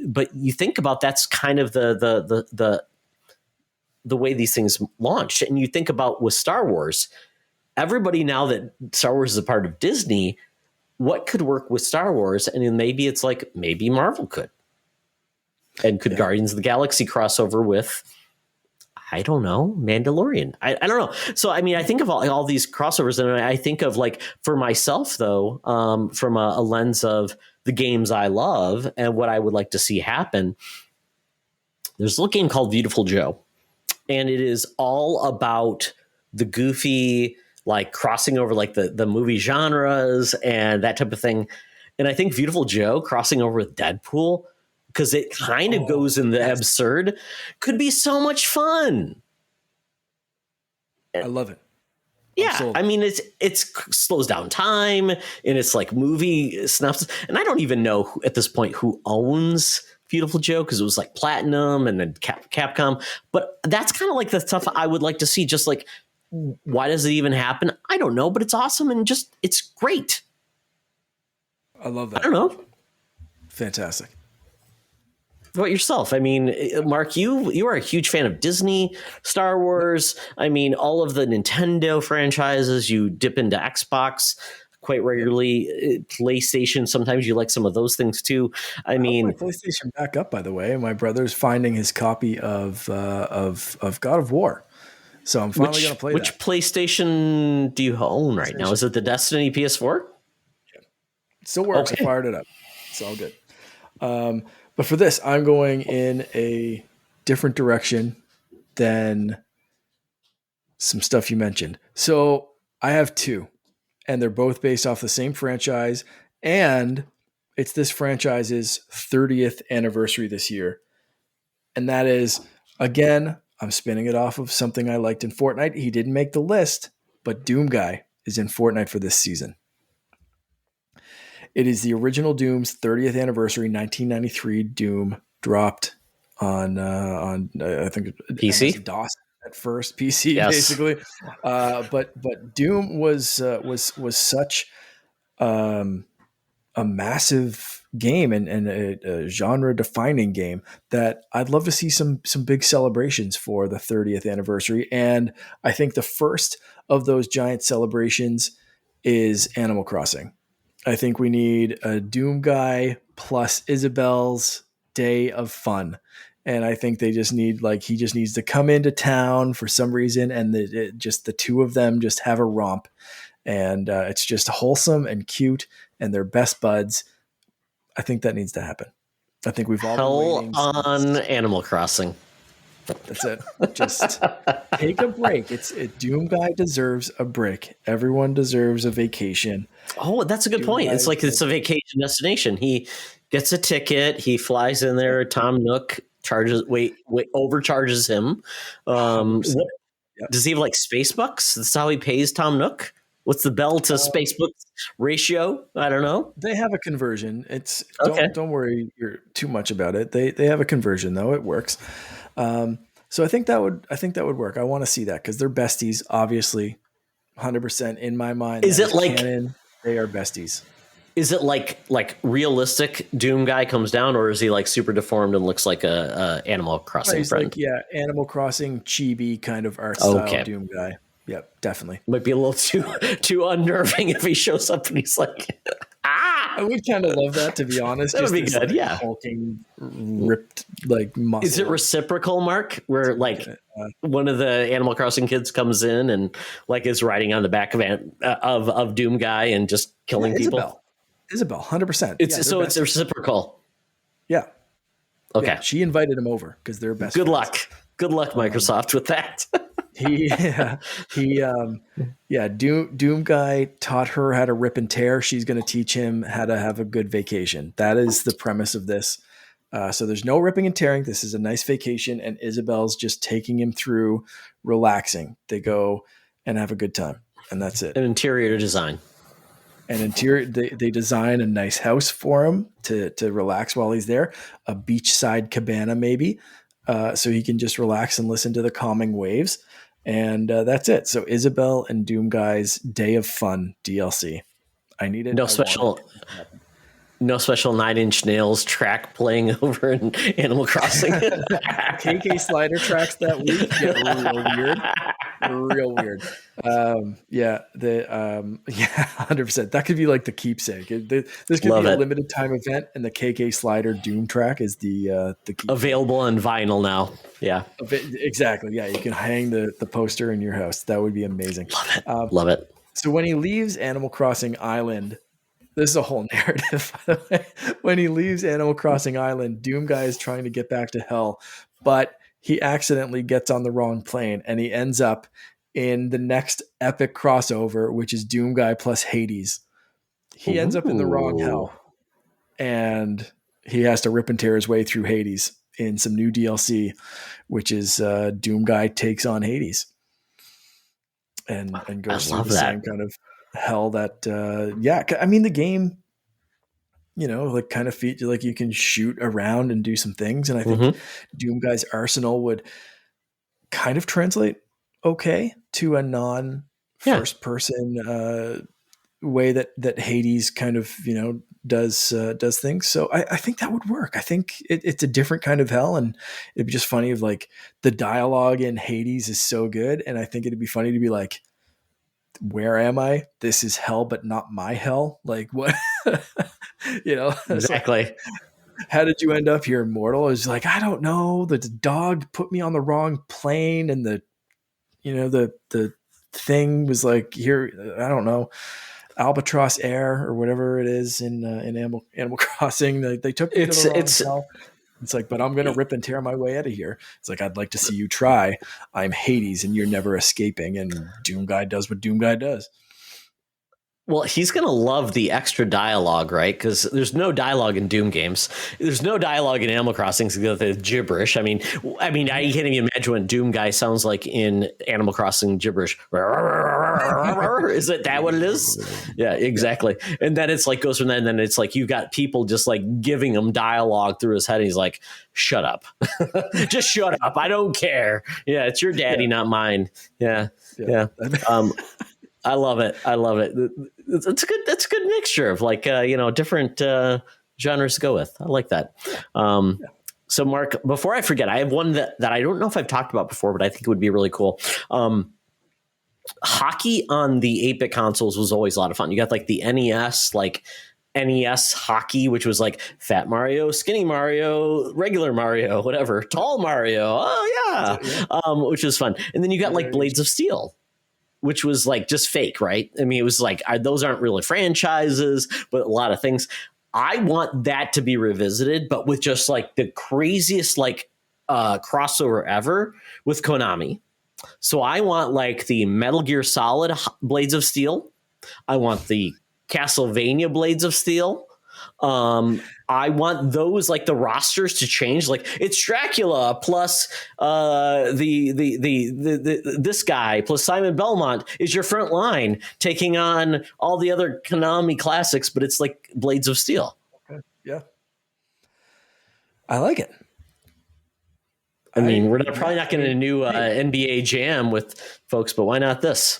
but you think about that's kind of the way these things launched. And you think about with Star Wars, everybody now that Star Wars is a part of Disney, what could work with Star Wars? And then maybe it's like, maybe Marvel could. And could Guardians of the Galaxy crossover with, I don't know, Mandalorian? I don't know. So, I mean, I think of all these crossovers, and I think of like, for myself, though, from a lens of the games I love and what I would like to see happen, there's a little game called Beautiful Joe. And it is all about the goofy, like crossing over like the movie genres and that type of thing. And I think Beautiful Joe crossing over with Deadpool, because it kind of goes in the absurd, could be so much fun. I love it. Yeah, I mean, it slows down time, and it's like movie snuffs. And I don't even know at this point who owns Beautiful Joe, because it was like Platinum and then Capcom. But that's kind of like the stuff I would like to see. Just like, why does it even happen? I don't know, but it's awesome and just it's great. I love that. I don't know. Fantastic. What about yourself? I mean, Mark, you are a huge fan of Disney, Star Wars. I mean, all of the Nintendo franchises. You dip into Xbox quite regularly. PlayStation, sometimes you like some of those things too. I mean, my PlayStation back up, by the way. My brother's finding his copy of God of War, so I'm finally going to play. Which PlayStation do you own right now? Is it the Destiny PS4? Yeah. It still works. Okay. I fired it up. It's all good. But for this, I'm going in a different direction than some stuff you mentioned. So I have two, and they're both based off the same franchise, and it's this franchise's 30th anniversary this year. And that is, again, I'm spinning it off of something I liked in Fortnite. He didn't make the list, but Doom Guy is in Fortnite for this season. It is the original Doom's 30th anniversary. 1993 Doom dropped on I think PC, DOS at first, PC basically. But Doom was such a massive game and a genre defining game that I'd love to see some big celebrations for the 30th anniversary. And I think the first of those giant celebrations is Animal Crossing. I think we need a Doom Guy plus Isabel's day of fun. And I think they just need, he just needs to come into town for some reason. And just the two of them just have a romp. And it's just wholesome and cute. And they're best buds. I think that needs to happen. I think we've all been waiting on Animal Crossing. That's it. Just take a break. Doom Guy deserves a break. Everyone deserves a vacation. Oh, that's a good point. It's like it's a vacation destination. He gets a ticket. He flies in there. Tom Nook overcharges him. Does he have like space bucks? That's how he pays Tom Nook. What's the bell to space bucks ratio? I don't know. They have a conversion. Don't worry too much about it. They have a conversion though. It works. So I think that would work. I want to see that because they're besties, obviously, 100% in my mind. Is it like canon? They are besties. Is it like realistic Doom Guy comes down, or is he like super deformed and looks like a Animal Crossing friend? Like, Animal Crossing chibi kind of art style Doom Guy. definitely. Might be a little too unnerving if he shows up and he's like, I would kind of love that, to be honest. That would be this, good, like, yeah. hulking, ripped, like, muscle. Is it reciprocal, Mark? Where like one of the Animal Crossing kids comes in and like is riding on the back of Doom Guy and just killing people? Isabel, 100%. It's reciprocal. Yeah. Okay. Yeah, she invited him over because they're best friends. Good luck, Microsoft, with that. Doom Guy taught her how to rip and tear. She's going to teach him how to have a good vacation. That is the premise of this. So there's no ripping and tearing. This is a nice vacation, and Isabel's just taking him through relaxing. They go and have a good time, and that's it. An interior design. They design a nice house for him to relax while he's there, a beachside cabana maybe, so he can just relax and listen to the calming waves. And that's it. So Isabel and Doom Guy's Day of Fun DLC. I need it. No special 9-Inch Nails track playing over in Animal Crossing. KK slider tracks that week get real weird. 100%. That could be like the keepsake. This could be a limited time event, and the KK slider Doom track is the keepsake. Available on vinyl now. Yeah, exactly. Yeah, you can hang the poster in your house. That would be amazing. Love it. So when he leaves Animal Crossing Island, this is a whole narrative, by the way. When he leaves Animal Crossing Island, Doom Guy is trying to get back to hell, but he accidentally gets on the wrong plane, and he ends up in the next epic crossover, which is Doom Guy plus Hades. He ends up in the wrong hell, and he has to rip and tear his way through Hades in some new DLC, which is Doom Guy takes on Hades and goes through the same kind of hell that I mean, the game, like kind of like you can shoot around and do some things, and I think Doom Guy's arsenal would kind of translate okay to a non first person way that Hades kind of does things. So I think that would work. I think it's a different kind of hell, and it'd be just funny if like the dialogue in Hades is so good, and I think it'd be funny to be like, where am I? This is hell, but not my hell. Like what? Exactly. Like, how did you end up here, mortal? It's like, I don't know. The dog put me on the wrong plane, and the thing was like, here, I don't know, Albatross Air or whatever it is in Animal Crossing. They took me to the wrong hell. It's like, but I'm going to rip and tear my way out of here. It's like, I'd like to see you try. I'm Hades and you're never escaping. And Doom Guy does what Doom Guy does. Well, he's going to love the extra dialogue, right? Because there's no dialogue in Doom games. There's no dialogue in Animal Crossing. So the gibberish. I mean, I can't even imagine what Doom Guy sounds like in Animal Crossing gibberish. Is that what it is? Yeah, exactly. And then it's like goes from that, and then it's like you got people just like giving him dialogue through his head. And he's like, "Shut up, just shut up. I don't care. Yeah, it's your daddy, not mine. Yeah. I love it. It's a good mixture of like, different genres to go with. I like that. So Mark, before I forget, I have one that I don't know if I've talked about before, but I think it would be really cool. Hockey on the 8-bit consoles was always a lot of fun. You got like the NES, like NES hockey, which was like Fat Mario, Skinny Mario, regular Mario, whatever, Tall Mario. Oh yeah. Which was fun. And then you got like Blades of Steel, which was like just fake, right? I mean, it was like, those aren't really franchises, but a lot of things. I want that to be revisited, but with just like the craziest like crossover ever with Konami. So I want like the Metal Gear Solid Blades of Steel. I want the Castlevania Blades of Steel. I want those, like the rosters to change. Like it's Dracula plus this guy plus Simon Belmont is your front line taking on all the other Konami classics, but it's like Blades of Steel. Okay. Yeah, I like it. I mean, we're probably not getting a new NBA Jam with folks, but why not this?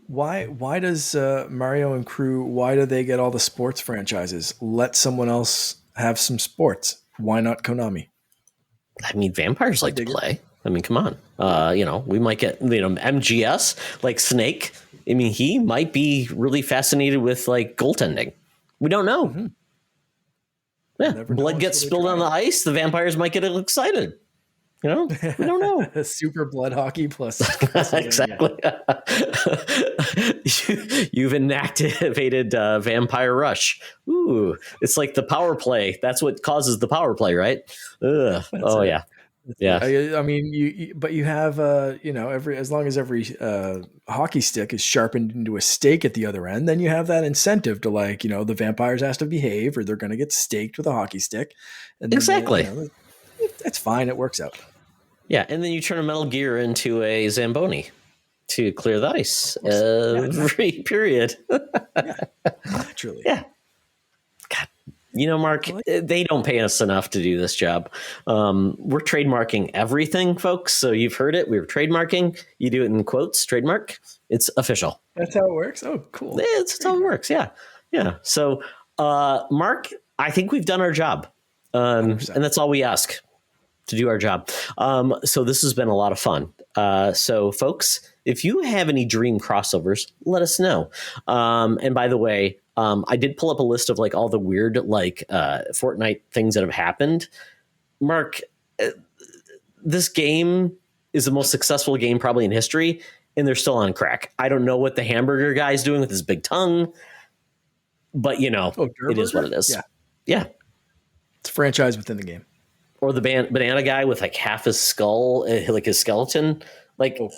Why does Mario and crew, why do they get all the sports franchises? Let someone else have some sports. Why not Konami? I mean, vampires like to play. I mean, come on. We might get, MGS, like Snake. I mean, he might be really fascinated with like goaltending. We don't know. Mm-hmm. Yeah, blood gets spilled on the ice. The vampires might get excited. We don't know. Super blood hockey plus. Exactly. You've inactivated Vampire Rush. Ooh, it's like the power play. That's what causes the power play, right? Yeah. I mean, you have as long as every hockey stick is sharpened into a stake at the other end, then you have that incentive to the vampires has to behave or they're going to get staked with a hockey stick. And exactly. It's fine. It works out. Yeah, and then you turn a Metal Gear into a Zamboni to clear the ice every period. Naturally. Yeah. God. Mark, they don't pay us enough to do this job. We're trademarking everything, folks. So you've heard it. We're trademarking. You do it in quotes, trademark. It's official. That's how it works? Oh, cool. That's how it works. Yeah. Yeah. So, Mark, I think we've done our job. And that's all we ask. To do our job. So this has been a lot of fun. So folks, if you have any dream crossovers, let us know. And by the way, I did pull up a list of like all the weird Fortnite things that have happened. Mark, this game is the most successful game probably in history, and they're still on crack. I don't know what the hamburger guy's doing with his big tongue, but it is what it is. Yeah. It's a franchise within the game. Or the banana guy with like half his skull, like his skeleton,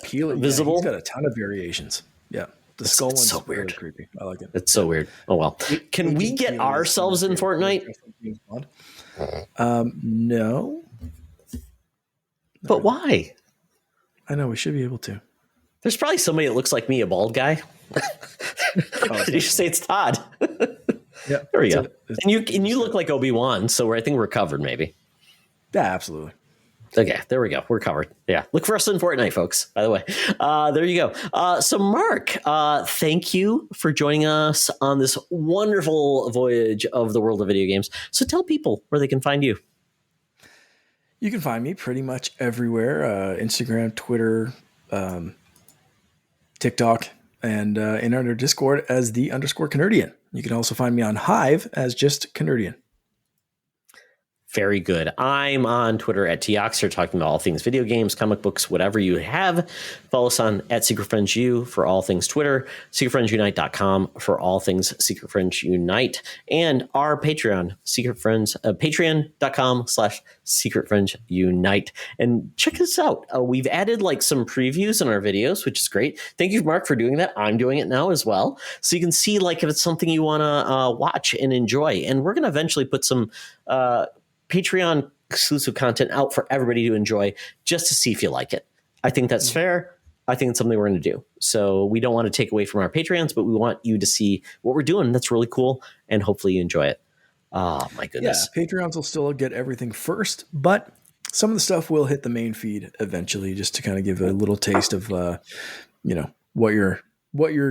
peeling, visible. He's got a ton of variations. Yeah, the skull one's so weird, really creepy. I like it. It's so weird. Oh well, can we get ourselves in Fortnite? No. But why? I know we should be able to. There's probably somebody that looks like me, a bald guy. Did you say it's Todd? Yeah, there we go. And you look like Obi-Wan, so I think we're covered, maybe. Yeah, absolutely. Okay, there we go. We're covered. Yeah, look for us in Fortnite, folks. By the way, there you go. So, Mark, thank you for joining us on this wonderful voyage of the world of video games. So, tell people where they can find you. You can find me pretty much everywhere: Instagram, Twitter, TikTok, and in our Discord as _Canardian. You can also find me on Hive as just Canardian. Very good. I'm on Twitter at Toxer, talking about all things video games, comic books, whatever you have. Follow us on at Secret Friends U for all things Twitter, secretfriendsunite.com for all things Secret Friends Unite, and our Patreon, patreon.com/Secret Friends Unite. And check us out. We've added some previews in our videos, which is great. Thank you, Mark, for doing that. I'm doing it now as well. So you can see if it's something you want to watch and enjoy. And we're going to eventually put some Patreon exclusive content out for everybody to enjoy just to see if you like it. I think that's fair. I think it's something we're going to do. So we don't want to take away from our Patreons, but we want you to see what we're doing. That's really cool. And hopefully you enjoy it. Oh my goodness. Yeah, Patreons will still get everything first, but some of the stuff will hit the main feed eventually, just to kind of give a little taste of, what you're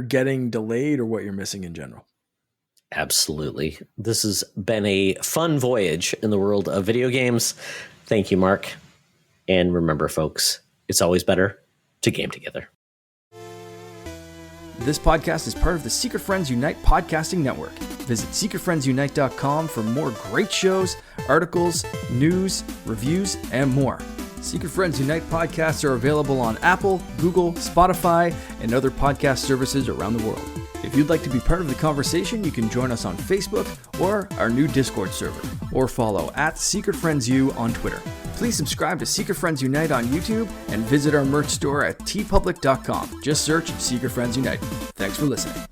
getting delayed or what you're missing in general. Absolutely. This has been a fun voyage in the world of video games. Thank you, Mark. And remember, folks, it's always better to game together. This podcast is part of the Secret Friends Unite podcasting network. Visit secretfriendsunite.com for more great shows, articles, news, reviews, and more. Secret Friends Unite podcasts are available on Apple, Google, Spotify, and other podcast services around the world. If you'd like to be part of the conversation, you can join us on Facebook or our new Discord server, or follow at Secret Friends U on Twitter. Please subscribe to Secret Friends Unite on YouTube and visit our merch store at tpublic.com. Just search Secret Friends Unite. Thanks for listening.